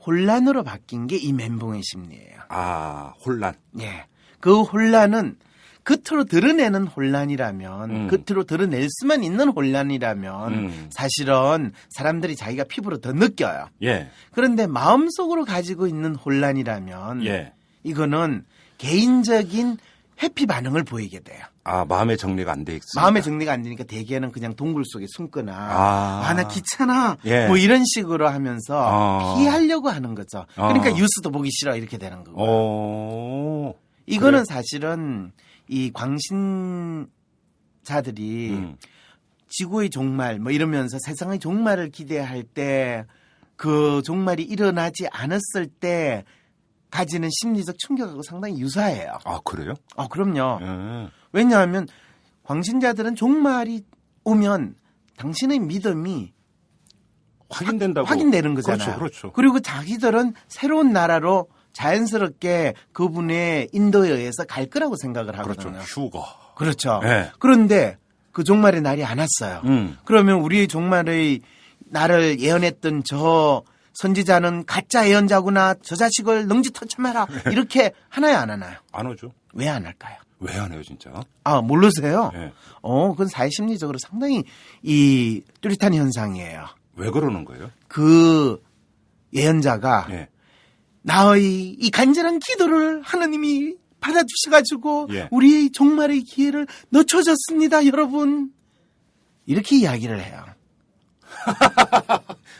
혼란으로 바뀐 게 이 멘붕의 심리예요. 아, 혼란. 예. 그 혼란은 겉으로 드러내는 혼란이라면, 겉으로 드러낼 수만 있는 혼란이라면, 사실은 사람들이 자기가 피부로 더 느껴요. 예. 그런데 마음속으로 가지고 있는 혼란이라면, 예. 이거는 개인적인 회피 반응을 보이게 돼요. 아, 마음의 정리가 안 돼 있습니다. 마음의 정리가 안 되니까 대개는 그냥 동굴 속에 숨거나 나 귀찮아 예. 뭐 이런 식으로 하면서 피하려고 하는 거죠. 그러니까 뉴스도 보기 싫어 이렇게 되는 거고요. 이거는 사실은 이 광신자들이 지구의 종말 뭐 이러면서 세상의 종말을 기대할 때 그 종말이 일어나지 않았을 때 가지는 심리적 충격하고 상당히 유사해요. 아, 그래요? 그럼요. 왜냐하면 광신자들은 종말이 오면 당신의 믿음이 확인된다고. 확인되는 거잖아요. 그렇죠. 그리고 자기들은 새로운 나라로 자연스럽게 그분의 인도에 의해서 갈 거라고 생각을 하거든요. 그렇죠. 휴거. 그렇죠. 네. 그런데 그 종말의 날이 안 왔어요. 그러면 우리의 종말의 날을 예언했던 저 선지자는 가짜 예언자구나. 저 자식을 능지 터쳐매라. 이렇게 하나요, 안 하나요? 안 오죠. 왜 안 할까요? 왜 안 해요, 진짜? 모르세요? 네. 그건 사회심리적으로 상당히 이 뚜렷한 현상이에요. 왜 그러는 거예요? 그 예언자가 예. 나의 이 간절한 기도를 하나님이 받아주셔가지고 예. 우리의 종말의 기회를 늦춰졌습니다, 여러분. 이렇게 이야기를 해요.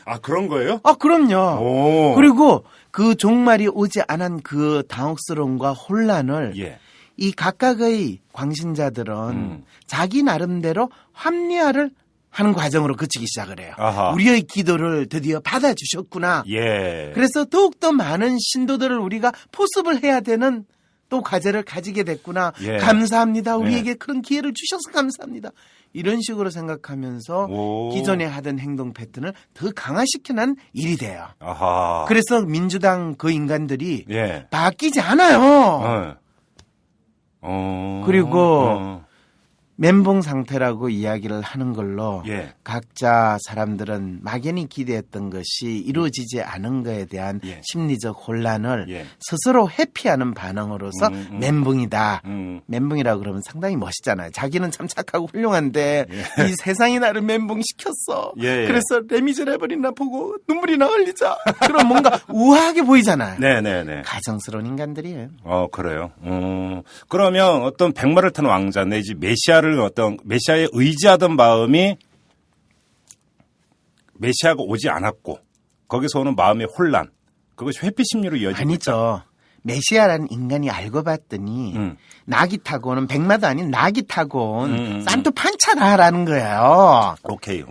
아, 그런 거예요? 그럼요. 그리고 그 종말이 오지 않은 그 당혹스러움과 혼란을 예. 이 각각의 광신자들은 자기 나름대로 합리화를 하는 과정으로 그치기 시작을 해요. 아하. 우리의 기도를 드디어 받아주셨구나. 예. 그래서 더욱더 많은 신도들을 우리가 포습을 해야 되는 또 과제를 가지게 됐구나. 예. 감사합니다. 우리에게 그런 기회를 주셔서 감사합니다. 이런 식으로 생각하면서 기존에 하던 행동 패턴을 더 강화시키는 일이 돼요. 아하. 그래서 민주당 그 인간들이 예. 바뀌지 않아요. 그리고 멘붕 상태라고 이야기를 하는 걸로 예. 각자 사람들은 막연히 기대했던 것이 이루어지지 않은 것에 대한 예. 심리적 혼란을 예. 스스로 회피하는 반응으로서 멘붕이다. 멘붕이라고 그러면 상당히 멋있잖아요. 자기는 참 착하고 훌륭한데 이 세상이 나를 멘붕시켰어. 예. 그래서 레미제라블이나 보고 눈물이 나 흘리자. 그럼 뭔가 우아하게 보이잖아요. 네네네. 가정스러운 인간들이에요. 그래요. 그러면 어떤 백마를 탄 왕자 내지 메시아에 의지하던 마음이 메시아가 오지 않았고 거기서 오는 마음의 혼란, 그것이 회피 심리로 이어지고 아니죠. 메시아라는 인간이 알고 봤더니 낙이 타고 오는 백마도 아닌 낙이 타고 온 산토 판차다라는 거예요. 오케이.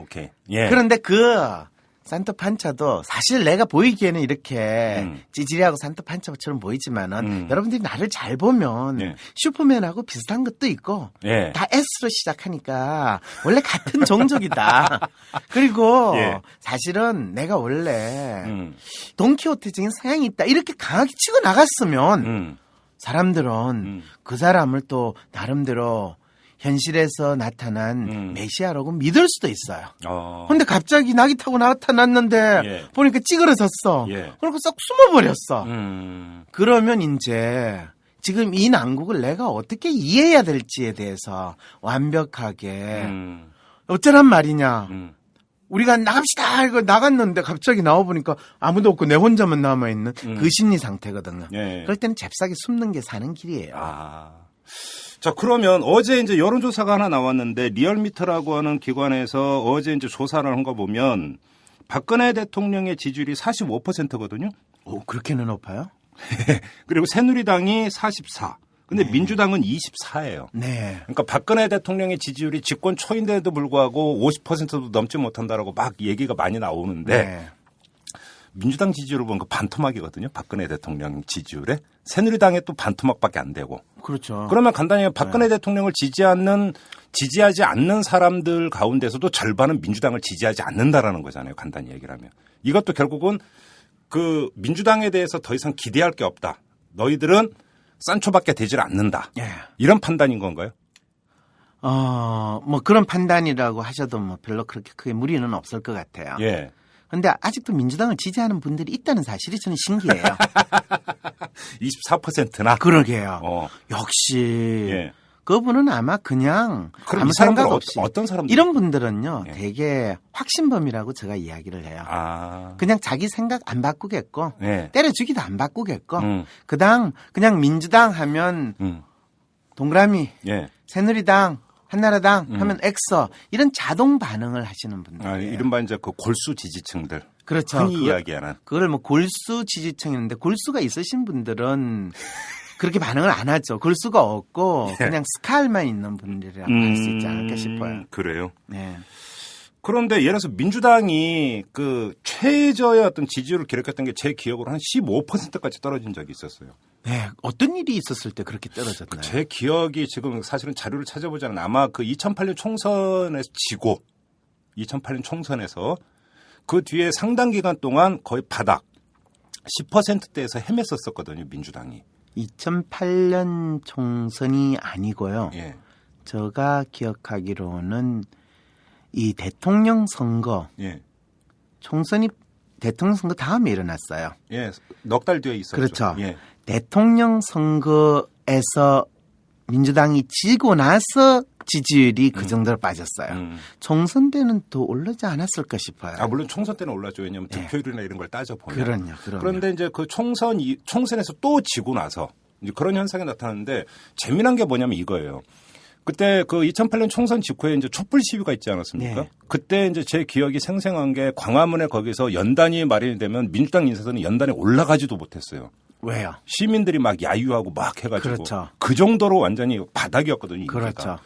예. 그런데 그 산토 판차도 사실 내가 보이기에는 이렇게 찌질이하고 산토 판차처럼 보이지만은 여러분들이 나를 잘 보면 예. 슈퍼맨하고 비슷한 것도 있고 예. 다 S로 시작하니까 원래 같은 종족이다. 그리고 예. 사실은 내가 원래 돈키호테적인 성향이 있다. 이렇게 강하게 치고 나갔으면 사람들은 그 사람을 또 나름대로 현실에서 나타난 메시아라고 믿을 수도 있어요. 근데 갑자기 낙이 타고 나타났는데 예. 보니까 찌그러졌어. 예. 그리고 쏙 숨어버렸어. 그러면 이제 지금 이 난국을 내가 어떻게 이해해야 될지에 대해서 완벽하게 어쩌란 말이냐. 우리가 나갑시다 이거 나갔는데 갑자기 나와보니까 아무도 없고 내 혼자만 남아있는 그 심리 상태거든요. 예. 그럴 때는 잽싸게 숨는 게 사는 길이에요. 자, 그러면 어제 이제 여론조사가 하나 나왔는데 리얼미터라고 하는 기관에서 어제 이제 조사를 한 거 보면 박근혜 대통령의 지지율이 45%거든요. 오, 그렇게는 높아요? 그리고 새누리당이 44. 근데 민주당은 24예요. 네. 그러니까 박근혜 대통령의 지지율이 집권 초인데도 불구하고 50%도 넘지 못한다라고 막 얘기가 많이 나오는데 네. 민주당 지지율을 보면 반토막이거든요. 박근혜 대통령 지지율에. 새누리당에 또 반토막밖에 안 되고. 그렇죠. 그러면 간단히 박근혜 대통령을 지지하지 않는 사람들 가운데서도 절반은 민주당을 지지하지 않는다라는 거잖아요. 간단히 얘기를 하면. 이것도 결국은 그 민주당에 대해서 더 이상 기대할 게 없다. 너희들은 산초밖에 되질 않는다. 예. 이런 판단인 건가요? 뭐 그런 판단이라고 하셔도 뭐 별로 그렇게 크게 무리는 없을 것 같아요. 예. 근데 아직도 민주당을 지지하는 분들이 있다는 사실이 저는 신기해요. 24%나. 그러게요. 역시 예. 그분은 아마 그냥 그럼 아무 이 사람들 생각 없이 어떤 사람들? 이런 분들은요. 예. 되게 확신범이라고 제가 이야기를 해요. 아. 그냥 자기 생각 안 바꾸겠고 예. 때려주기도 안 바꾸겠고 그냥 민주당 하면 동그라미, 예. 새누리당, 한나라당 하면 X 이런 자동 반응을 하시는 분들. 아, 이른바 이제 그 골수 지지층들. 그렇죠. 흔히 이야기하는. 그걸 뭐 골수 지지층인데 골수가 있으신 분들은 그렇게 반응을 안 하죠. 골수가 없고 그냥 스칼만 있는 분들이라고 할 수 있지 않을까 싶어요. 그래요. 네. 그런데 예를 들어서 민주당이 그 최저의 어떤 지지율을 기록했던 게 제 기억으로 한 15%까지 떨어진 적이 있었어요. 네. 어떤 일이 있었을 때 그렇게 떨어졌나요? 제 기억이 지금 사실은 자료를 찾아보자면 아마 그 2008년 총선에서 지고 2008년 총선에서 그 뒤에 상당 기간 동안 거의 바닥 10%대에서 헤맸었거든요, 민주당이. 2008년 총선이 아니고요. 예. 제가 기억하기로는 이 대통령 선거 예. 총선이 대통령 선거 다음에 일어났어요. 예. 넉 달 뒤에 있었죠. 그렇죠. 예. 대통령 선거에서 민주당이 지고 나서 지지율이 그 정도로 빠졌어요. 총선 때는 더 오르지 않았을까 싶어요. 아, 물론 총선 때는 올랐죠. 왜냐하면 네. 득표율이나 이런 걸 따져보면. 그럼요. 그런데 이제 그 총선에서 또 지고 나서 이제 그런 현상이 나타나는데 재미난 게 뭐냐면 이거예요. 그때 그 2008년 총선 직후에 이제 촛불 시위가 있지 않았습니까? 네. 그때 이제 제 기억이 생생한 게 광화문에 거기서 연단이 마련이 되면 민주당 인사들은 연단에 올라가지도 못했어요. 왜요? 시민들이 막 야유하고 막 해가지고 그렇죠. 그 정도로 완전히 바닥이었거든요. 인기가. 그렇죠.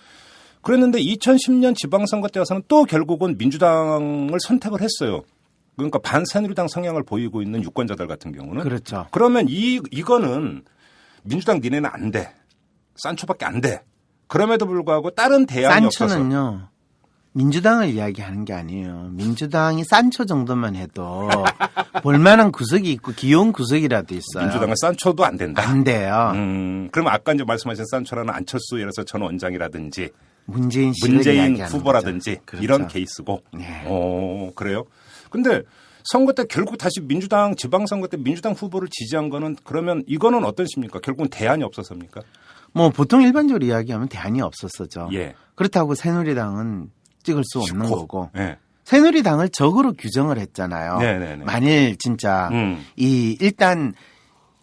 그랬는데 2010년 지방선거 때 와서는 또 결국은 민주당을 선택을 했어요. 그러니까 반새누리당 성향을 보이고 있는 유권자들 같은 경우는. 그렇죠. 그러면 이거는 민주당 니네는 안 돼. 산초밖에 안 돼. 그럼에도 불구하고 다른 대안이 없어서. 산초는요. 민주당을 이야기하는 게 아니에요. 민주당이 산초 정도만 해도 볼만한 구석이 있고 귀여운 구석이라도 있어요. 민주당은 산초도 안 된다. 안 돼요. 그럼 아까 이제 말씀하신 산초라는 안철수 예를 들어서 전 원장이라든지 문재인 씨를 문재인 이야기하는 후보라든지 거죠. 그렇죠. 이런 케이스고. 네. 그래요? 근데 선거 때 결국 다시 민주당 지방선거 때 민주당 후보를 지지한 거는 그러면 이거는 어떤 식입니까? 결국은 대안이 없었습니까? 뭐 보통 일반적으로 이야기하면 대안이 없었어죠. 예. 그렇다고 새누리당은 찍을 수 없는 쉽고. 거고. 예. 새누리당을 적으로 규정을 했잖아요. 네네네. 만일 진짜 음. 일단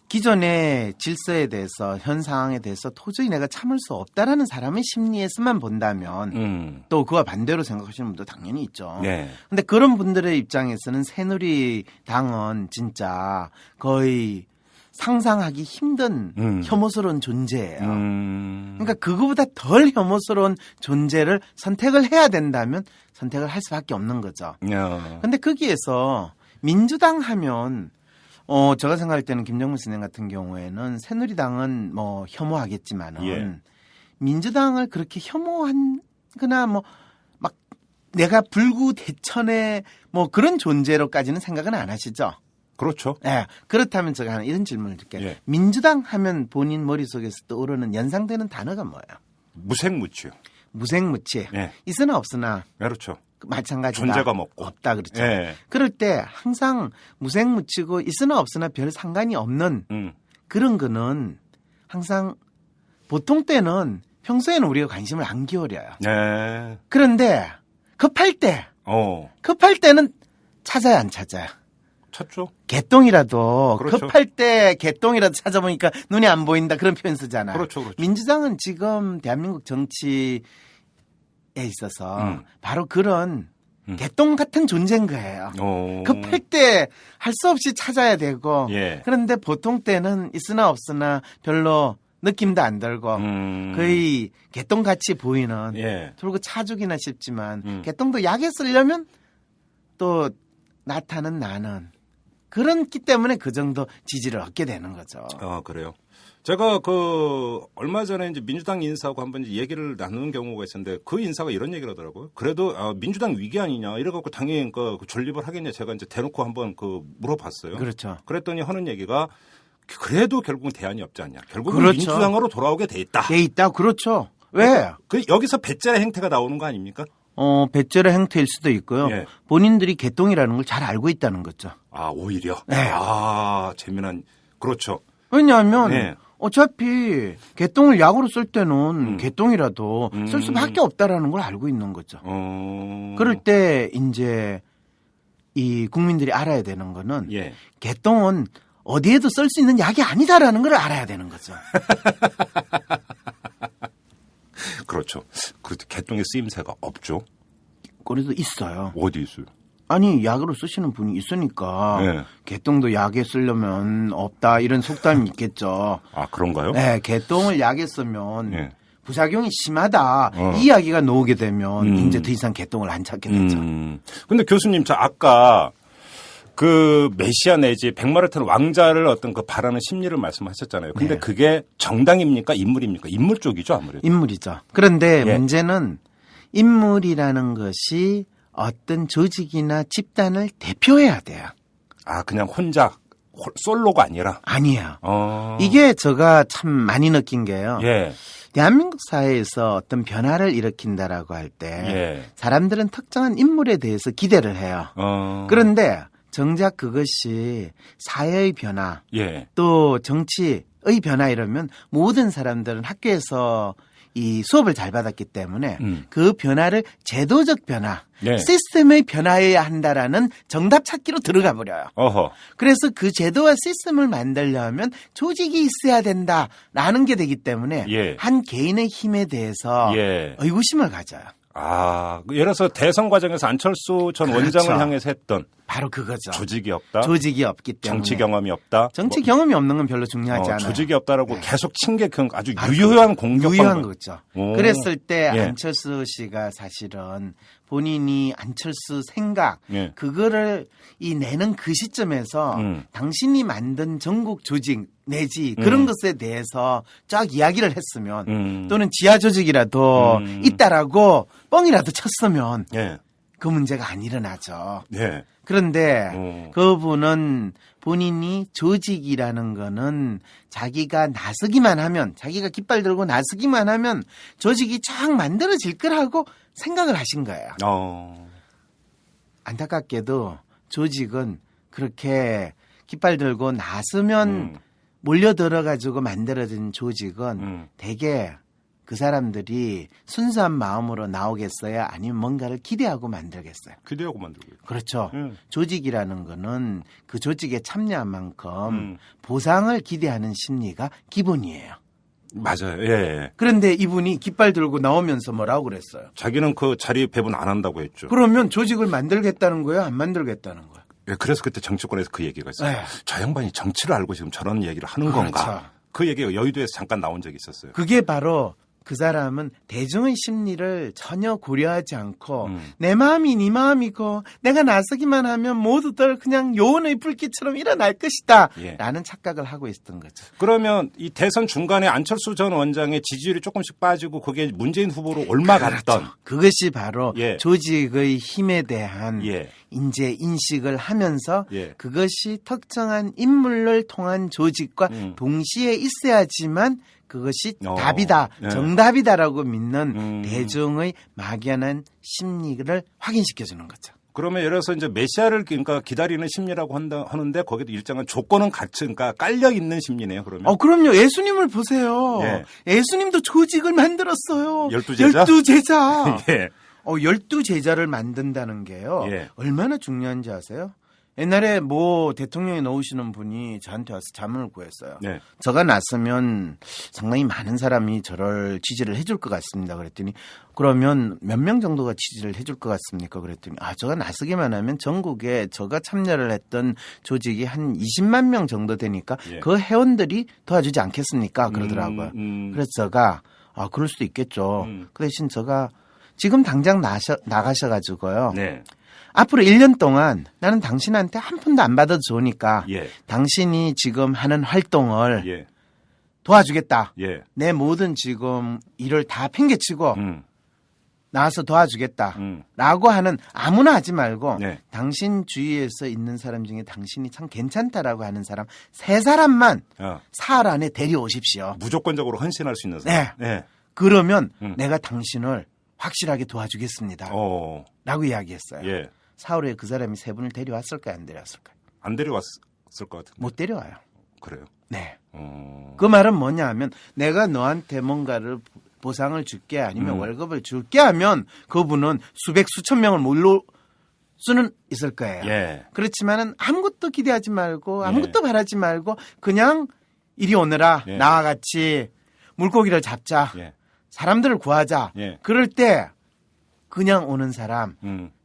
기존의 질서에 대해서 현 상황에 대해서 도저히 내가 참을 수 없다라는 사람의 심리에서만 본다면 또 그와 반대로 생각하시는 분도 당연히 있죠. 네. 근데 그런 분들의 입장에서는 새누리당은 진짜 거의 상상하기 힘든 혐오스러운 존재예요. 그러니까 그거보다 덜 혐오스러운 존재를 선택을 해야 된다면 선택을 할 수밖에 없는 거죠. 근데 거기에서 민주당 하면 제가 생각할 때는 김정문 선생 같은 경우에는 새누리당은 뭐 혐오하겠지만은 예. 민주당을 그렇게 혐오한거나 뭐 막 내가 불구대천의 뭐 그런 존재로까지는 생각은 안 하시죠. 그렇죠. 네. 그렇다면 제가 하나 이런 질문을 드릴게요. 예. 민주당 하면 본인 머릿속에서 떠오르는 연상되는 단어가 뭐예요? 무색무취요. 무색무취. 예. 있으나 없으나 그렇죠. 마찬가지다. 존재감 없고. 없다 그렇죠. 예. 그럴 때 항상 무색무취고 있으나 없으나 별 상관이 없는 그런 거는 항상 보통 때는 평소에는 우리가 관심을 안 기울여요. 네. 그런데 급할 때는 찾아야 안 찾아요. 찾죠. 개똥이라도 그렇죠. 급할 때 개똥이라도 찾아보니까 눈이 안 보인다 그런 표현 쓰잖아요. 그렇죠. 민주당은 지금 대한민국 정치에 있어서 바로 그런 개똥 같은 존재인 거예요. 급할 때 할 수 없이 찾아야 되고 예. 그런데 보통 때는 있으나 없으나 별로 느낌도 안 들고 거의 개똥같이 보이는 예. 그리고 차죽이나 싶지만 개똥도 약에 쓰려면 또 나타는 나는 그렇기 때문에 그 정도 지지를 얻게 되는 거죠. 그래요. 제가 얼마 전에 이제 민주당 인사하고 한번 얘기를 나누는 경우가 있었는데 그 인사가 이런 얘기를 하더라고요. 그래도 민주당 위기 아니냐 이래갖고 당연히 그 존립을 하겠냐 제가 이제 대놓고 한번 물어봤어요. 그렇죠. 그랬더니 하는 얘기가 그래도 결국은 대안이 없지 않냐. 결국은 그렇죠. 민주당으로 돌아오게 돼 있다. 돼 있다. 그렇죠. 왜? 여기서 배째의 행태가 나오는 거 아닙니까? 배째의 행태일 수도 있고요. 예. 본인들이 개똥이라는 걸 잘 알고 있다는 거죠. 오히려. 네. 재미난. 그렇죠. 왜냐하면 네. 어차피 개똥을 약으로 쓸 때는 개똥이라도 쓸 수밖에 없다라는 걸 알고 있는 거죠. 그럴 때 이제 이 국민들이 알아야 되는 거는 예. 개똥은 어디에도 쓸 수 있는 약이 아니다라는 걸 알아야 되는 거죠. 그렇죠. 그 개똥의 쓰임새가 없죠. 그래도 있어요. 어디 있어요? 아니 약으로 쓰시는 분이 있으니까 네. 개똥도 약에 쓰려면 없다 이런 속담이 있겠죠. 아 그런가요? 네, 개똥을 약에 쓰면 예. 부작용이 심하다 이 이야기가 나오게 되면 이제 더 이상 개똥을 안 찾게 되죠. 근데 교수님, 저 아까 그 메시아 내지 백마르탄 왕자를 어떤 그 바라는 심리를 말씀하셨잖아요. 근데 네. 그게 정당입니까? 인물입니까? 인물 쪽이죠, 아무래도. 인물이죠. 그런데 예. 문제는 인물이라는 것이 어떤 조직이나 집단을 대표해야 돼요. 아, 그냥 혼자 솔로가 아니라. 아니에요. 이게 제가 참 많이 느낀 게요. 예. 대한민국 사회에서 어떤 변화를 일으킨다라고 할 때 예. 사람들은 특정한 인물에 대해서 기대를 해요. 그런데 정작 그것이 사회의 변화 예. 또 정치의 변화 이러면 모든 사람들은 학교에서 이 수업을 잘 받았기 때문에 그 변화를 제도적 변화, 네. 시스템의 변화여야 한다라는 정답 찾기로 들어가 버려요. 어허. 그래서 그 제도와 시스템을 만들려면 조직이 있어야 된다라는 게 되기 때문에 예. 한 개인의 힘에 대해서 예. 의구심을 가져요. 아, 예를 들어서 대선 과정에서 안철수 전 그렇죠. 원장을 향해서 했던 바로 그거죠. 조직이 없다. 조직이 없기 때문에. 정치 경험이 없다. 정치 경험이 없는 건 별로 중요하지 않아요. 조직이 없다라고 네. 계속 친 게 아주 바로 유효한 공격 유효한 거죠. 오. 그랬을 때 예. 안철수 씨가 사실은 본인이 안철수 생각 예. 그거를 이 내는 그 시점에서 당신이 만든 전국 조직 내지 그런 것에 대해서 쫙 이야기를 했으면 또는 지하 조직이라도 있다라고 뻥이라도 쳤으면 예. 그 문제가 안 일어나죠. 예. 그런데 그분은 본인이 조직이라는 거는 자기가 나서기만 하면 자기가 깃발 들고 나서기만 하면 조직이 쫙 만들어질 거라고 생각을 하신 거예요. 안타깝게도 조직은 그렇게 깃발 들고 나서면 몰려들어가지고 만들어진 조직은 대개 그 사람들이 순수한 마음으로 나오겠어요? 아니면 뭔가를 기대하고 만들겠어요? 기대하고 만들고. 그렇죠. 조직이라는 거는 그 조직에 참여한 만큼 보상을 기대하는 심리가 기본이에요. 맞아요. 예. 그런데 이분이 깃발 들고 나오면서 뭐라고 그랬어요? 자기는 그 자리 배분 안 한다고 했죠. 그러면 조직을 만들겠다는 거예요? 안 만들겠다는 거예요? 예, 그래서 그때 정치권에서 그 얘기가 있어요. 네. 저 양반이 정치를 알고 지금 저런 얘기를 하는 그렇죠. 건가? 그 얘기가 여의도에서 잠깐 나온 적이 있었어요. 그게 바로 그 사람은 대중의 심리를 전혀 고려하지 않고 내 마음이 네 마음이고 내가 나서기만 하면 모두들 그냥 요원의 불길처럼 일어날 것이다 예. 라는 착각을 하고 있었던 거죠. 그러면 이 대선 중간에 안철수 전 원장의 지지율이 조금씩 빠지고 그게 문재인 후보로 올라갔던 그것이 바로 예. 조직의 힘에 대한 예. 이제 인식을 하면서 예. 그것이 특정한 인물을 통한 조직과 동시에 있어야지만 그것이 답이다, 예. 정답이다라고 믿는 대중의 막연한 심리를 확인시켜주는 거죠. 그러면 예를 들어서 이제 메시아를 그러니까 기다리는 심리라고 하는데 거기도 일정한 조건은 같이 그러니까 깔려 있는 심리네요. 그러면. 그럼요. 예수님을 보세요. 예. 예수님도 조직을 만들었어요. 12제자? 12제자. 예. 12제자를 만든다는 게요. 예. 얼마나 중요한지 아세요? 옛날에 뭐 대통령이 나오시는 분이 저한테 와서 자문을 구했어요. 네. 저가 났으면 상당히 많은 사람이 저를 지지를 해줄 것 같습니다. 그랬더니 그러면 몇 명 정도가 지지를 해줄 것 같습니까? 그랬더니 저가 나서기만 하면 전국에 저가 참여를 했던 조직이 한 20만 명 정도 되니까 예. 그 회원들이 도와주지 않겠습니까? 그러더라고요. 그래서 제가 그럴 수도 있겠죠. 그 대신 제가 지금 당장 나가셔가지고요. 네. 앞으로 1년 동안 나는 당신한테 한 푼도 안 받아도 좋으니까 예. 당신이 지금 하는 활동을 예. 도와주겠다. 예. 내 모든 지금 일을 다 팽개치고 나와서 도와주겠다. 라고 하는 아무나 하지 말고 네. 당신 주위에서 있는 사람 중에 당신이 참 괜찮다라고 하는 사람 3사람만 사흘 안에 데려오십시오. 무조건적으로 헌신할 수 있는 사람. 네. 네. 그러면 내가 당신을 확실하게 도와주겠습니다. 라고 이야기했어요. 예. 사흘에 그 사람이 3분을 데려왔을까요? 안 데려왔을까요? 안 데려왔을 것 같은데. 못 데려와요. 그래요. 네. 그 말은 뭐냐 하면 내가 너한테 뭔가를 보상을 줄게 아니면 월급을 줄게 하면 그분은 수백 수천 명을 몰로 수는 있을 거예요. 예. 그렇지만은 아무것도 기대하지 말고 아무것도 바라지 말고 그냥 이리 오너라 예. 나와 같이 물고기를 잡자. 예. 사람들을 구하자. 예. 그럴 때 그냥 오는 사람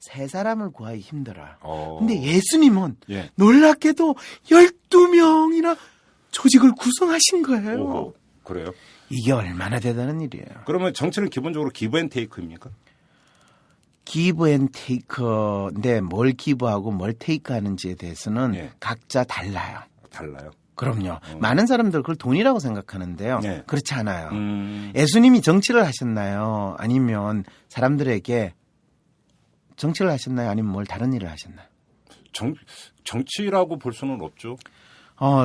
세 사람을 구하기 힘들어요. 근데 예수님은 예. 놀랍게도 12명이나 조직을 구성하신 거예요. 오호. 그래요? 이게 얼마나 대단한 일이에요. 그러면 정치는 기본적으로 기브 앤 테이크입니까? 기브 앤 테이크인데 뭘 기브하고 뭘 테이크하는지에 대해서는 예. 각자 달라요. 달라요. 그럼요. 많은 사람들 그걸 돈이라고 생각하는데요. 예. 그렇지 않아요. 예수님이 정치를 하셨나요? 아니면 사람들에게 정치를 하셨나요? 아니면 뭘 다른 일을 하셨나요? 정치라고 볼 수는 없죠.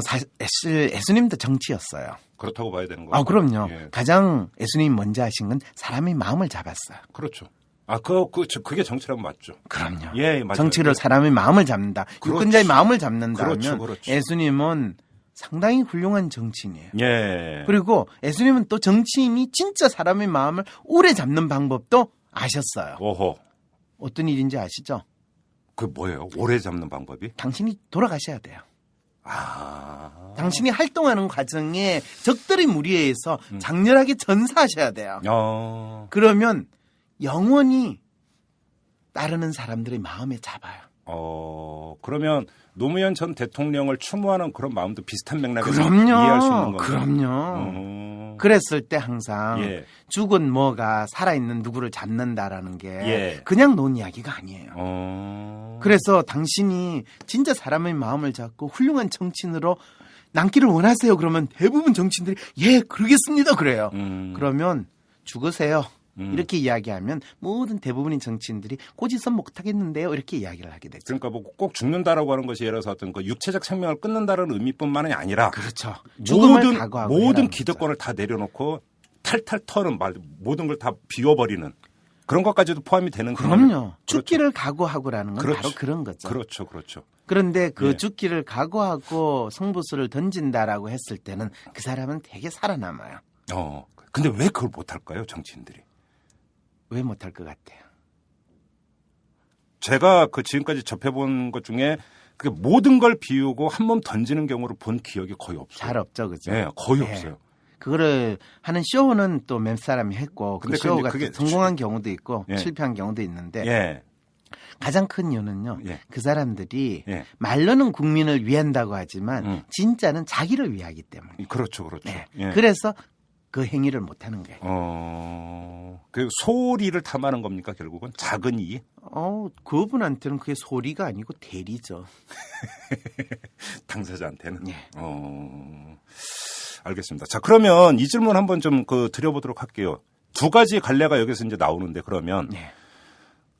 사실 예수님도 정치였어요. 그렇다고 봐야 되는 거죠. 그럼요. 예. 가장 예수님이 먼저 하신 건 사람의 마음을 잡았어요. 그렇죠. 그게 정치라면 맞죠. 그럼요. 예, 맞아요. 정치로 사람의 마음을 잡는다. 그렇죠. 유권자의 마음을 잡는다 그렇죠, 하면 그렇죠. 예수님은 상당히 훌륭한 정치인이에요. 예. 그리고 예수님은 또 정치인이 진짜 사람의 마음을 오래 잡는 방법도 아셨어요. 오호. 어떤 일인지 아시죠? 그 뭐예요? 오래 잡는 방법이? 당신이 돌아가셔야 돼요. 아. 당신이 활동하는 과정에 적들의 무리에서 장렬하게 전사하셔야 돼요. 그러면 영원히 따르는 사람들의 마음에 잡아요. 그러면 노무현 전 대통령을 추모하는 그런 마음도 비슷한 맥락에서 그럼요. 이해할 수 있는 건가요? 그럼요. 그랬을 때 항상 예. 죽은 뭐가 살아있는 누구를 잡는다라는 게 예. 그냥 논 이야기가 아니에요. 그래서 당신이 진짜 사람의 마음을 잡고 훌륭한 정치인으로 남기를 원하세요. 그러면 대부분 정치인들이 예, 그러겠습니다. 그래요. 그러면 죽으세요. 이렇게 이야기하면 모든 대부분의 정치인들이 고지선 못하겠는데요. 이렇게 이야기를 하게 되죠. 그러니까 뭐 꼭 죽는다라고 하는 것이 예를 들어서 어떤 그 육체적 생명을 끊는다는 의미뿐만이 아니라 그렇죠. 죽음을 각오하고 모든 기득권을 다 내려놓고 탈탈 털은 모든 걸 다 비워버리는 그런 것까지도 포함이 되는 그럼요. 죽기를 각오하고라는 건 그렇죠. 바로 그런 거죠. 그렇죠. 그렇죠. 그런데 그 예. 죽기를 각오하고 성부수를 던진다라고 했을 때는 그 사람은 되게 살아남아요. 근데 왜 그걸 못할까요? 정치인들이. 왜 못할 것 같아요? 제가 그 지금까지 접해본 것 중에 그 모든 걸 비우고 한 몸 던지는 경우를 본 기억이 거의 없어요. 잘 없죠, 그죠? 네, 거의 예. 없어요. 그거를 하는 쇼는 또 몇 사람이 했고 그 근데 쇼가 그게 성공한 경우도 있고 예. 실패한 경우도 있는데 예. 가장 큰 이유는요. 예. 그 사람들이 예. 말로는 국민을 위한다고 하지만 진짜는 자기를 위하기 때문에. 그렇죠, 그렇죠. 네. 예. 그래서 그 행위를 못하는 거예요. 그 소리를 탐하는 겁니까 결국은 작은 이? 그분한테는 그게 소리가 아니고 대리죠. 당사자한테는. 예. 알겠습니다. 자, 그러면 이 질문 한번 좀 드려보도록 할게요. 두 가지 갈래가 여기서 이제 나오는데 그러면 예.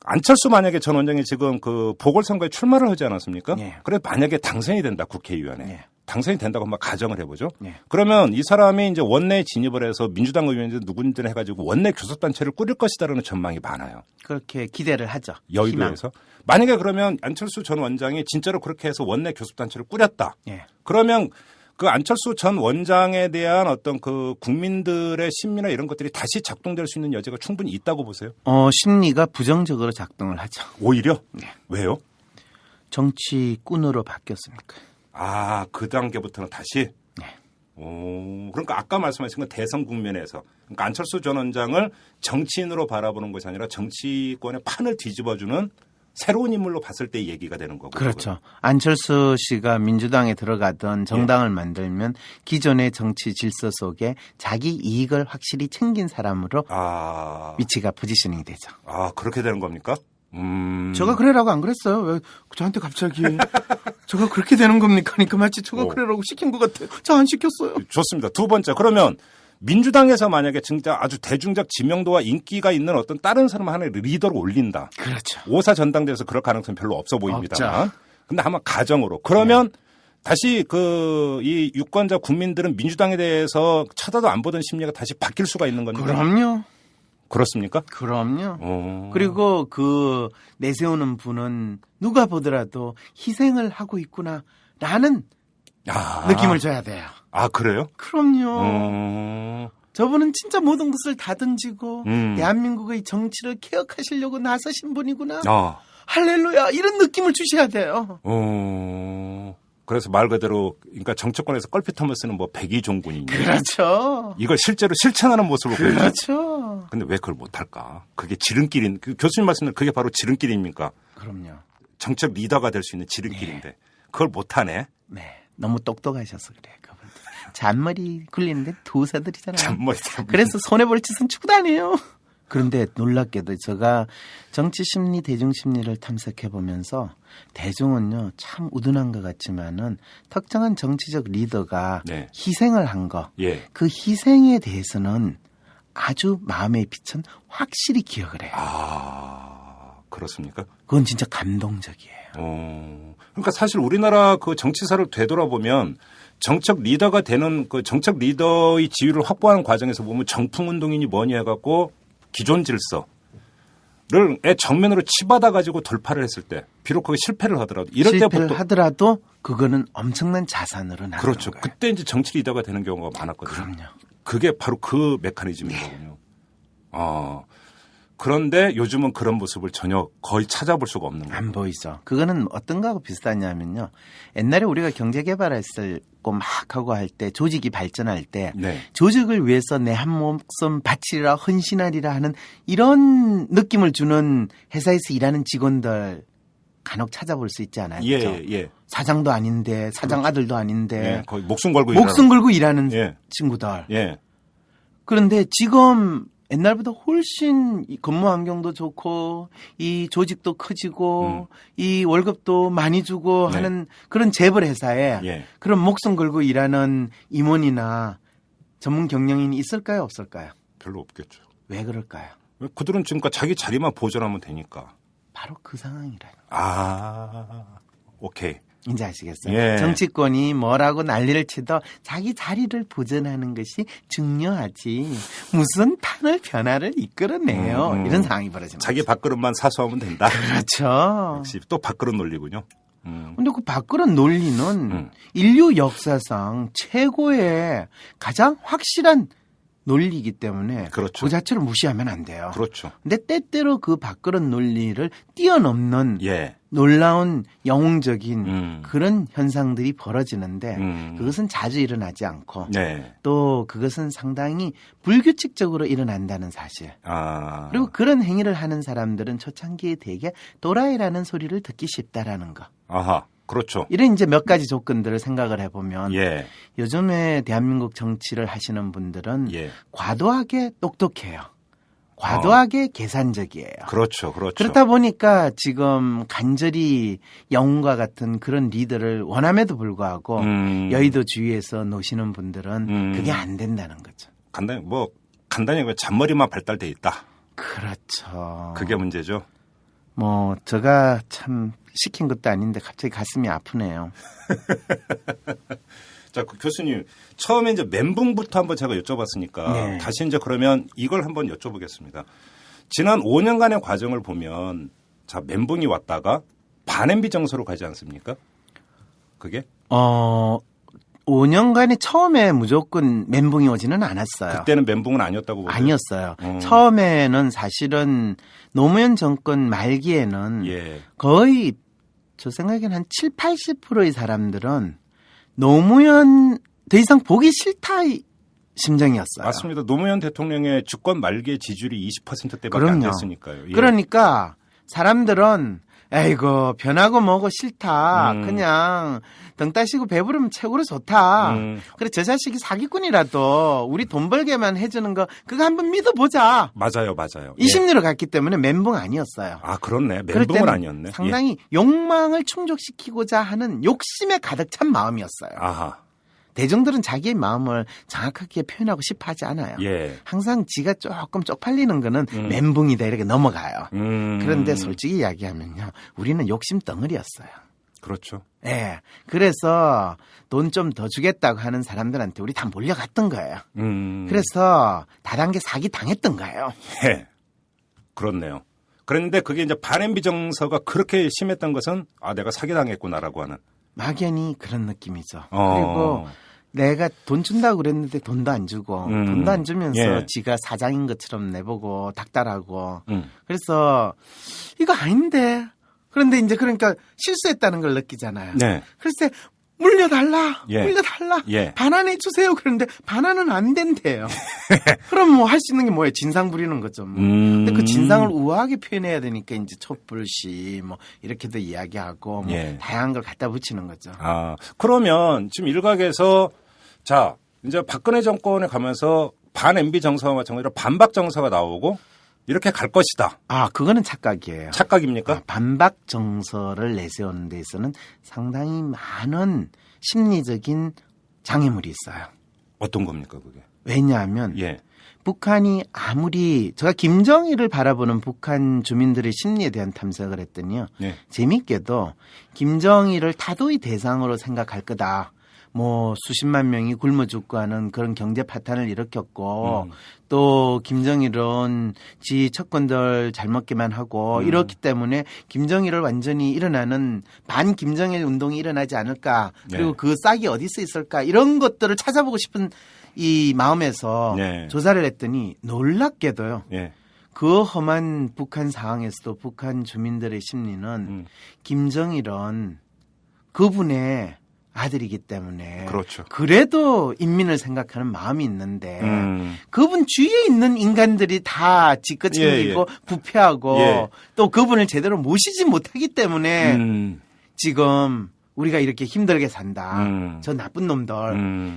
안철수 만약에 전 원장이 지금 그 보궐선거에 출마를 하지 않았습니까? 예. 그래 만약에 당선이 된다 국회의원에. 예. 당선이 된다고 한번 가정을 해보죠. 예. 그러면 이 사람이 이제 원내에 진입을 해서 민주당 의원들 누군지는 해가지고 원내 교섭단체를 꾸릴 것이다라는 전망이 많아요. 그렇게 기대를 하죠. 여의도에서. 만약에 그러면 안철수 전 원장이 진짜로 그렇게 해서 원내 교섭단체를 꾸렸다. 예. 그러면 그 안철수 전 원장에 대한 어떤 그 국민들의 심리나 이런 것들이 다시 작동될 수 있는 여지가 충분히 있다고 보세요? 심리가 부정적으로 작동을 하죠. 오히려? 네. 왜요? 정치꾼으로 바뀌었으니까. 그 단계부터는 다시? 네. 그러니까 아까 말씀하신 건 대선 국면에서 그러니까 안철수 전 원장을 정치인으로 바라보는 것이 아니라 정치권의 판을 뒤집어주는 새로운 인물로 봤을 때 얘기가 되는 거고. 그렇죠. 안철수 씨가 민주당에 들어가던 정당을 만들면 기존의 정치 질서 속에 자기 이익을 확실히 챙긴 사람으로 위치가 포지셔닝이 되죠. 그렇게 되는 겁니까? 제가 그래라고 안 그랬어요. 왜 저한테 갑자기 제가 그렇게 되는 겁니까? 그러니까 마치 제가 그래라고 시킨 것 같아요. 저 안 시켰어요. 좋습니다. 두 번째. 그러면 민주당에서 만약에 진짜 아주 대중적 지명도와 인기가 있는 어떤 다른 사람 하나의 리더로 올린다. 그렇죠. 5사 전당대회에서 그럴 가능성이 별로 없어 보입니다만. 없죠. 근데 아마 가정으로. 그러면 다시 이 유권자 국민들은 민주당에 대해서 쳐다도 안 보던 심리가 다시 바뀔 수가 있는 겁니까? 그럼요. 그렇습니까? 그럼요. 그리고 그 내세우는 분은 누가 보더라도 희생을 하고 있구나라는 느낌을 줘야 돼요. 그래요? 그럼요. 저분은 진짜 모든 것을 다 던지고 대한민국의 정치를 개혁하시려고 나서신 분이구나. 할렐루야 이런 느낌을 주셔야 돼요. 그래서 말 그대로 그러니까 정치권에서 껄핏하면 쓰는 뭐 백의종군이니 그렇죠. 이걸 실제로 실천하는 모습을 보여주죠. 그렇죠. 근데 왜 그걸 못할까? 그게 지름길인 교수님 말씀대로 그게 바로 지름길입니까? 그럼요. 정책 리더가 될 수 있는 지름길인데 그걸 못하네. 네. 너무 똑똑하셔서 그래. 그분들. 잔머리 굴리는데 도사들이잖아요. 잔머리 때문에. 그래서 손해볼 짓은 축도 아니에요. 그런데 놀랍게도 제가 정치심리, 대중심리를 탐색해보면서 대중은요 참 우둔한 것 같지만은 특정한 정치적 리더가 네. 희생을 한 거, 예. 그 희생에 대해서는 아주 마음의 빛은 확실히 기억을 해요. 아, 그렇습니까? 그건 진짜 감동적이에요. 그러니까 사실 우리나라 그 정치사를 되돌아보면 정책 리더가 되는 그 정책 리더의 지위를 확보하는 과정에서 보면 정풍운동이니 뭐니 해갖고 기존 질서를 정면으로 치받아 가지고 돌파를 했을 때 비록 그게 실패를 하더라도 이럴 때 실패를 보통 하더라도 그거는 엄청난 자산으로 나가는 그렇죠. 거예요. 그때 이제 정치 리더가 되는 경우가 많았거든요. 그럼요. 그게 바로 그 메커니즘인 거군요. 그런데 요즘은 그런 모습을 전혀 거의 찾아볼 수가 없는 거예요. 안 보이죠. 그거는 어떤 거하고 비슷하냐면요. 옛날에 우리가 경제개발했을 거 막 하고 할 때 조직이 발전할 때 네. 조직을 위해서 내 한 몸숨 바치리라 헌신하리라 하는 이런 느낌을 주는 회사에서 일하는 직원들 간혹 찾아볼 수 있지 않아요? 예, 그렇죠? 예. 사장도 아닌데 사장 아들도 아닌데 예, 거의 목숨 걸고 목숨 걸고 일하는 예. 친구들. 예. 그런데 지금 옛날보다 훨씬 이 근무 환경도 좋고 이 조직도 커지고 이 월급도 많이 주고 네. 하는 그런 재벌 회사에 예. 그런 목숨 걸고 일하는 임원이나 전문 경영인이 있을까요, 없을까요? 별로 없겠죠. 왜 그럴까요? 왜 그들은 지금까지 자기 자리만 보존하면 되니까. 바로 그 상황이라는. 오케이. 이제 아시겠어요? 예. 정치권이 뭐라고 난리를 치도 자기 자리를 보존하는 것이 중요하지. 무슨 판을 변화를 이끌어내요. 이런 상황이 벌어집니다. 자기 밥그릇만 사수하면 된다. 그렇죠. 역시 또 밥그릇 논리군요. 근데 그 밥그릇 논리는 인류 역사상 최고의 가장 확실한 논리이기 때문에 그렇죠. 그 자체를 무시하면 안 돼요. 그렇죠. 근데 때때로 그 밥그릇 논리를 뛰어넘는 예. 놀라운 영웅적인 그런 현상들이 벌어지는데 음. 그것은 자주 일어나지 않고 네. 또 그것은 상당히 불규칙적으로 일어난다는 사실. 그리고 그런 행위를 하는 사람들은 초창기에 되게 또라이라는 소리를 듣기 쉽다라는 거. 아하. 그렇죠. 이런 이제 몇 가지 조건들을 생각을 해보면 예. 요즘에 대한민국 정치를 하시는 분들은 예. 과도하게 똑똑해요. 과도하게 계산적이에요. 그렇죠. 그렇죠. 그렇다 보니까 지금 간절히 영웅과 같은 그런 리더를 원함에도 불구하고 여의도 주위에서 노시는 분들은 그게 안 된다는 거죠. 간단히 잔머리만 발달돼 있다. 그렇죠. 그게 문제죠. 제가 참 시킨 것도 아닌데 갑자기 가슴이 아프네요. 자, 교수님, 처음에 이제 멘붕부터 한번 제가 여쭤봤으니까 네. 다시 이제 그러면 이걸 한번 여쭤보겠습니다. 지난 5년간의 과정을 보면 자, 멘붕이 왔다가 반엠비 정서로 가지 않습니까? 그게? 5년간에 처음에 무조건 멘붕이 오지는 않았어요. 그때는 멘붕은 아니었다고 보세요? 아니었어요. 처음에는 사실은 노무현 정권 말기에는 예. 거의 저 생각에는 한 7, 80%의 사람들은 노무현 더 이상 보기 싫다의 심정이었어요. 맞습니다. 노무현 대통령의 주권 말기의 지지율이 20%대밖에 안 됐으니까요. 예. 그러니까 사람들은 에이고 변하고 뭐고 싫다. 그냥 등 따시고 배부르면 최고로 좋다. 그래 저 자식이 사기꾼이라도 우리 돈 벌게만 해주는 거 그거 한번 믿어보자. 맞아요. 이 심리로 갔기 때문에 멘붕 아니었어요. 그렇네. 그럴 멘붕은 때는 아니었네. 상당히 욕망을 충족시키고자 하는 욕심에 가득 찬 마음이었어요. 아하. 대중들은 자기의 마음을 정확하게 표현하고 싶어 하지 않아요. 예. 항상 지가 조금 쪽팔리는 거는 멘붕이다 이렇게 넘어가요. 그런데 솔직히 이야기하면요. 우리는 욕심 덩어리였어요. 그렇죠. 예. 그래서 돈 좀 더 주겠다고 하는 사람들한테 우리 다 몰려갔던 거예요. 그래서 다단계 사기 당했던 거예요. 예. 그렇네요. 그런데 그게 이제 반엠비 정서가 그렇게 심했던 것은 내가 사기당했구나라고 하는. 막연히 그런 느낌이죠. 그리고 내가 돈 준다고 그랬는데 돈도 안 주고 돈도 안 주면서 예. 지가 사장인 것처럼 내보고 닥달하고 그래서 이거 아닌데 그런데 이제 그러니까 실수했다는 걸 느끼잖아요. 네. 글쎄 물려달라, 예. 물려달라, 예. 반환해 주세요. 그런데 반환은 안 된대요. 그럼 뭐 할 수 있는 게 뭐예요? 진상 부리는 거죠. 뭐. 근데 그 진상을 우아하게 표현해야 되니까 이제 촛불시 뭐 이렇게도 이야기하고 뭐 예. 다양한 걸 갖다 붙이는 거죠. 아, 그러면 지금 일각에서 자, 이제 박근혜 정권에 가면서 반 MB 정서와 마찬가지로 반박 정서가 나오고 이렇게 갈 것이다. 아, 그거는 착각이에요. 착각입니까? 아, 반박 정서를 내세우는 데 있어서는 상당히 많은 심리적인 장애물이 있어요. 어떤 겁니까, 그게? 왜냐하면 예. 북한이 아무리 제가 김정일을 바라보는 북한 주민들의 심리에 대한 탐색을 했더니요. 예. 재밌게도 김정일을 타도의 대상으로 생각할 거다. 뭐 수십만 명이 굶어 죽고 하는 그런 경제 파탄을 일으켰고 또 김정일은 지 척권들 잘 먹기만 하고 이렇기 때문에 김정일을 완전히 일어나는 반 김정일 운동이 일어나지 않을까 그리고 네. 그 싹이 어디서 있을까 이런 것들을 찾아보고 싶은 이 마음에서 네. 조사를 했더니 놀랍게도요. 예. 그 험한 북한 상황에서도 북한 주민들의 심리는 김정일은 그분의 아들이기 때문에 그렇죠. 그래도 인민을 생각하는 마음이 있는데 그분 주위에 있는 인간들이 다 지껏 챙기고 부패하고 예. 또 그분을 제대로 모시지 못하기 때문에 지금 우리가 이렇게 힘들게 산다. 저 나쁜 놈들.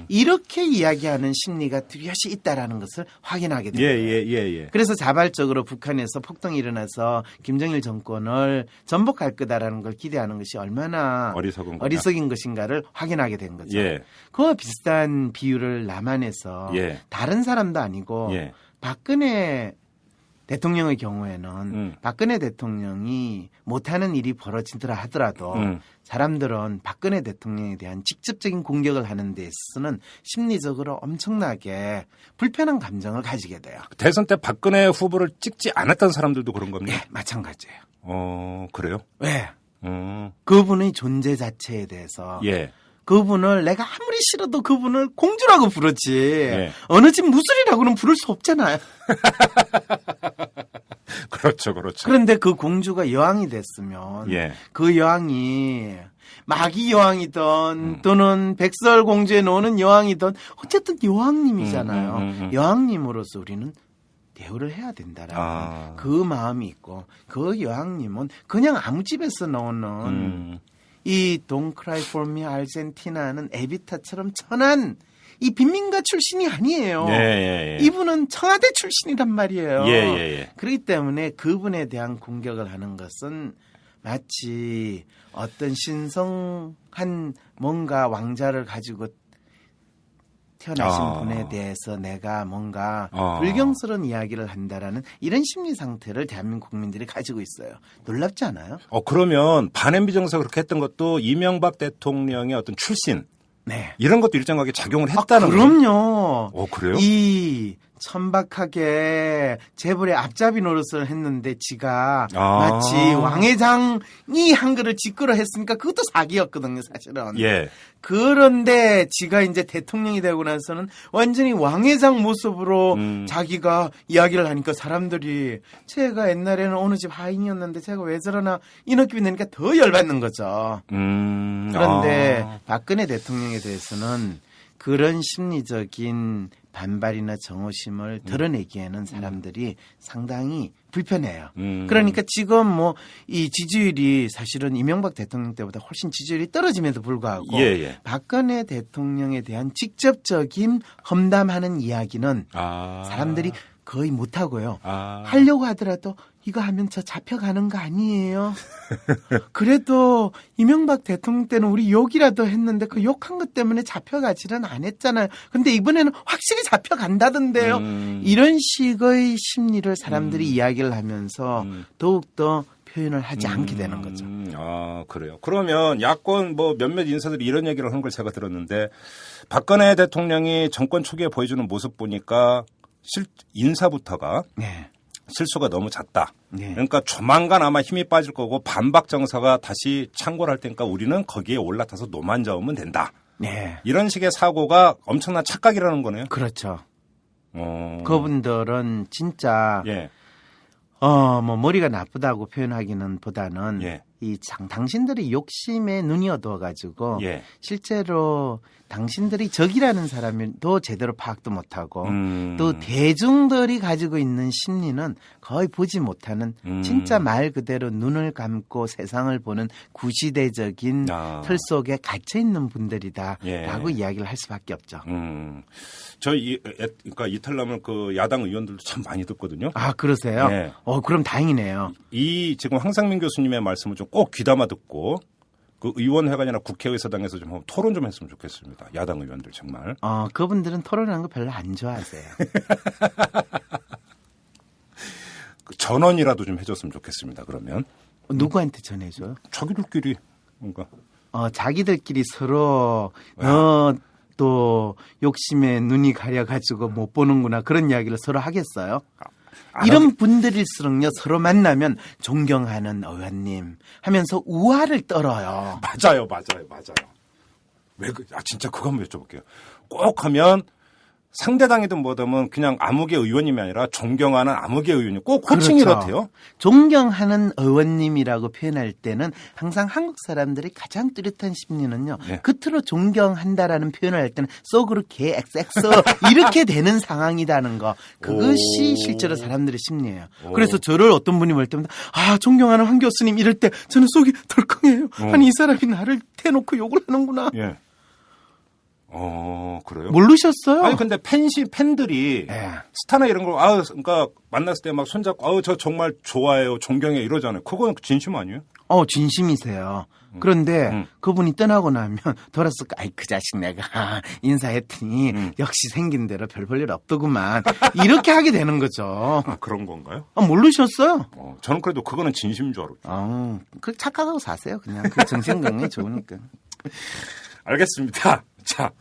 이렇게 이야기하는 심리가 뚜렷이 있다라는 것을 확인하게 됩니다. 예. 그래서 자발적으로 북한에서 폭동이 일어나서 김정일 정권을 전복할 거다라는 걸 기대하는 것이 얼마나 어리석인 것인가를 확인하게 된 거죠. 예. 그와 비슷한 비유를 남한에서 예. 다른 사람도 아니고 예. 박근혜 대통령의 경우에는 박근혜 대통령이 못하는 일이 벌어지더라 하더라도 사람들은 박근혜 대통령에 대한 직접적인 공격을 하는 데 있어서는 심리적으로 엄청나게 불편한 감정을 가지게 돼요. 대선 때 박근혜 후보를 찍지 않았던 사람들도 그런 겁니까? 네, 마찬가지예요. 그래요? 왜? 그분의 존재 자체에 대해서 예. 그분을 내가 아무리 싫어도 그분을 공주라고 부르지 예. 어느 집 무술이라고는 부를 수 없잖아요. 그렇죠. 그런데 그 공주가 여왕이 됐으면 예. 그 여왕이 마기 여왕이든 또는 백설공주에 노는 여왕이든 어쨌든 여왕님이잖아요. 여왕님으로서 우리는 대우를 해야 된다라는 그 마음이 있고 그 여왕님은 그냥 아무 집에서 나오는 이 Don't Cry For Me 아르헨티나는 에비타처럼 천한 이 빈민가 출신이 아니에요. 예. 이분은 청와대 출신이란 말이에요. 예. 그렇기 때문에 그분에 대한 공격을 하는 것은 마치 어떤 신성한 뭔가 왕자를 가지고 태어나신 분에 대해서 내가 뭔가 불경스러운 이야기를 한다라는 이런 심리 상태를 대한민국 국민들이 가지고 있어요. 놀랍지 않아요? 그러면 반엠비 정서 그렇게 했던 것도 이명박 대통령의 어떤 출신 네. 이런 것도 일정하게 작용을 했다는 거예요? 그럼요. 그래요? 이 천박하게 재벌의 앞잡이 노릇을 했는데 지가 마치 왕회장이 한 거를 직거로 했으니까 그것도 사기였거든요, 사실은. 예. 그런데 지가 이제 대통령이 되고 나서는 완전히 왕회장 모습으로 자기가 이야기를 하니까 사람들이 제가 옛날에는 어느 집 하인이었는데 제가 왜 저러나 이 느낌이 드니까 더 열받는 거죠. 그런데 박근혜 대통령에 대해서는 그런 심리적인 반발이나 정오심을 드러내기에는 사람들이 상당히 불편해요. 그러니까 지금 뭐 이 지지율이 사실은 이명박 대통령 때보다 훨씬 지지율이 떨어짐에도 불구하고 박근혜 대통령에 대한 직접적인 험담하는 이야기는 사람들이 거의 못하고요. 하려고 하더라도 이거 하면 저 잡혀가는 거 아니에요. 그래도 이명박 대통령 때는 우리 욕이라도 했는데 그 욕한 것 때문에 잡혀가지는 않았잖아요. 근데 이번에는 확실히 잡혀간다던데요. 이런 식의 심리를 사람들이 이야기를 하면서 더욱더 표현을 하지 않게 되는 거죠. 그래요. 그러면 야권 뭐 몇몇 인사들이 이런 얘기를 하는 걸 제가 들었는데 박근혜 대통령이 정권 초기에 보여주는 모습 보니까 인사부터가 실수가 너무 잦다. 그러니까 조만간 아마 힘이 빠질 거고 반박 정서가 다시 창궐 할 테니까 우리는 거기에 올라타서 노만 저으면 된다. 이런 식의 사고가 엄청난 착각이라는 거네요. 그렇죠. 그분들은 진짜 뭐 머리가 나쁘다고 표현하기는 보다는 당신들의 욕심에 눈이 어두워가지고 예. 실제로 당신들이 적이라는 사람도 제대로 파악도 못하고 또 대중들이 가지고 있는 심리는 거의 보지 못하는 진짜 말 그대로 눈을 감고 세상을 보는 구시대적인 틀 속에 갇혀 있는 분들이다라고 이야기를 할 수밖에 없죠. 그러니까 이탈남을 그 야당 의원들도 참 많이 듣거든요. 아, 그러세요? 네. 그럼 다행이네요. 이 지금 황상민 교수님의 말씀을 좀 꼭 귀담아 듣고 그 의원회관이나 국회의사당에서 좀 토론 좀 했으면 좋겠습니다. 야당 의원들 정말. 그분들은 토론하는 거 별로 안 좋아하세요. 그 전원이라도 좀 해줬으면 좋겠습니다. 그러면 누구한테 전해줘요? 자기들끼리 뭔가. 자기들끼리 서로 또 욕심에 눈이 가려가지고 못 보는구나 그런 이야기를 서로 하겠어요? 이런 분들일수록요 서로 만나면 존경하는 의원님 하면서 우화를 떨어요. 맞아요. 진짜 그거 한번 여쭤볼게요. 꼭 하면 상대당이든 뭐든 그냥 아무개 의원님이 아니라 존경하는 아무개 의원님 꼭 호칭이 그렇대요. 그렇죠. 존경하는 의원님이라고 표현할 때는 항상 한국 사람들이 가장 뚜렷한 심리는요. 네. 겉으로 존경한다라는 표현을 할 때는 쏙으로 개XX 이렇게 되는 상황이라는 거. 그것이 실제로 사람들의 심리예요. 그래서 저를 어떤 분이 볼 때마다 존경하는 황 교수님 이럴 때 저는 속이 덜컹해요. 아니 이 사람이 나를 대놓고 욕을 하는구나. 예. 그래요? 모르셨어요? 아니, 근데 팬들이 스타나 이런 걸, 그러니까 만났을 때 막 손잡고, 저 정말 좋아해요, 존경해 이러잖아요. 그건 진심 아니에요? 진심이세요. 그런데 그분이 떠나고 나면 돌아서 그 자식 내가 인사했더니 역시 생긴 대로 별 볼 일 없더구만. 이렇게 하게 되는 거죠. 그런 건가요? 모르셨어요? 저는 그래도 그거는 진심인 줄 알았죠. 그 착각하고 사세요. 그냥 그 정신건강이 좋으니까. 알겠습니다. 자,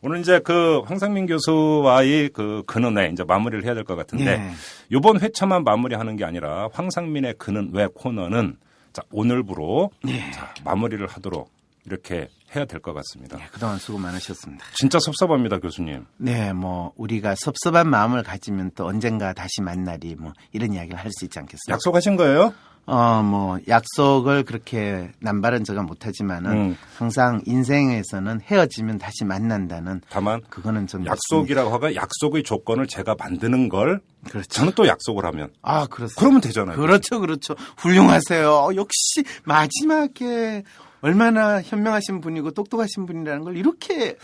오늘 이제 그 황상민 교수와의 그 근은 왜 이제 마무리를 해야 될 것 같은데 이번 회차만 마무리하는 게 아니라 황상민의 근은 왜 코너는 자, 오늘부로 자, 마무리를 하도록 이렇게 해야 될 것 같습니다. 그동안 수고 많으셨습니다. 진짜 섭섭합니다, 교수님. 네, 우리가 섭섭한 마음을 가지면 또 언젠가 다시 만나리 이런 이야기를 할 수 있지 않겠습니까? 약속하신 거예요? 약속을 그렇게 남발은 제가 못하지만은 항상 인생에서는 헤어지면 다시 만난다는. 다만 그거는 좀 약속이라고 하면 약속의 조건을 제가 만드는 걸. 그렇죠. 저는 또 약속을 하면. 그렇습니다. 그러면 되잖아요. 그렇죠. 훌륭하세요. 역시 마지막에 얼마나 현명하신 분이고 똑똑하신 분이라는 걸 이렇게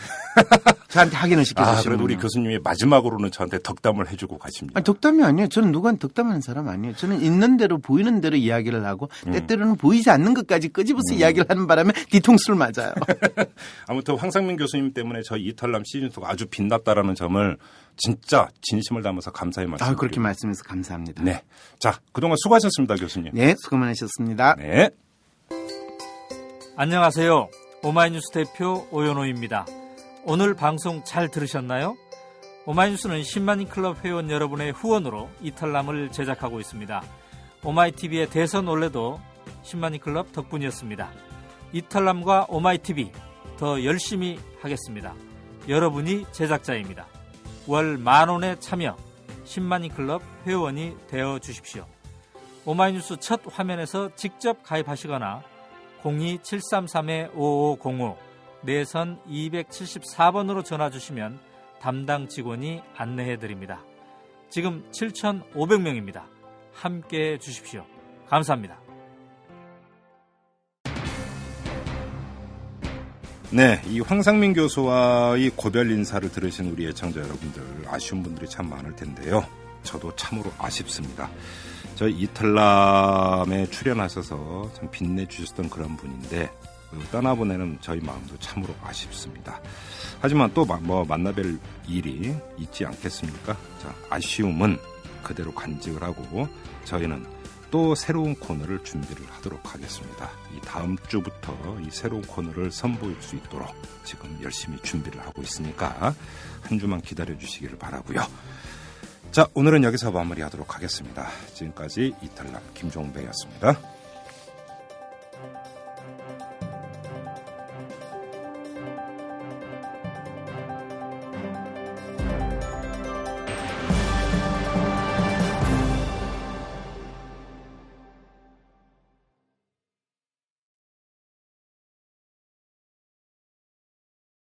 저한테 확인을 시켜주시고. 그래도 우리 교수님이 마지막으로는 저한테 덕담을 해주고 가십니다. 덕담이 아니에요. 저는 누구한테 덕담하는 사람 아니에요. 저는 있는 대로 보이는 대로 이야기를 하고 때때로는 보이지 않는 것까지 끄집어서 이야기를 하는 바람에 뒤통수를 맞아요. 아무튼 황상민 교수님 때문에 저희 이탈남 시즌2가 아주 빛났다라는 점을 진짜 진심을 담아서 감사의 말씀드립니다. 그렇게 말씀해서 감사합니다. 네. 자, 그동안 수고하셨습니다, 교수님. 네, 수고 많으셨습니다. 네. 안녕하세요. 오마이뉴스 대표 오연호입니다. 오늘 방송 잘 들으셨나요? 오마이뉴스는 10만인 클럽 회원 여러분의 후원으로 이탈남을 제작하고 있습니다. 오마이TV의 대선 올레도 10만인 클럽 덕분이었습니다. 이탈남과 오마이TV 더 열심히 하겠습니다. 여러분이 제작자입니다. 월 10,000원에 참여 10만인 클럽 회원이 되어 주십시오. 오마이뉴스 첫 화면에서 직접 가입하시거나 02-733-5505 내선 274번으로 전화주시면 담당 직원이 안내해드립니다. 지금 7,500명입니다. 함께해 주십시오. 감사합니다. 네, 이 황상민 교수와의 고별 인사를 들으신 우리 애청자 여러분들 아쉬운 분들이 참 많을 텐데요. 저도 참으로 아쉽습니다. 저희 이탈남에 출연하셔서 참 빛내주셨던 그런 분인데 떠나보내는 저희 마음도 참으로 아쉽습니다. 하지만 또 만나뵐 일이 있지 않겠습니까? 자, 아쉬움은 그대로 간직을 하고 저희는 또 새로운 코너를 준비를 하도록 하겠습니다. 이 다음 주부터 이 새로운 코너를 선보일 수 있도록 지금 열심히 준비를 하고 있으니까 한 주만 기다려 주시기를 바라고요. 자, 오늘은 여기서 마무리하도록 하겠습니다. 지금까지 이탈남 김종배였습니다.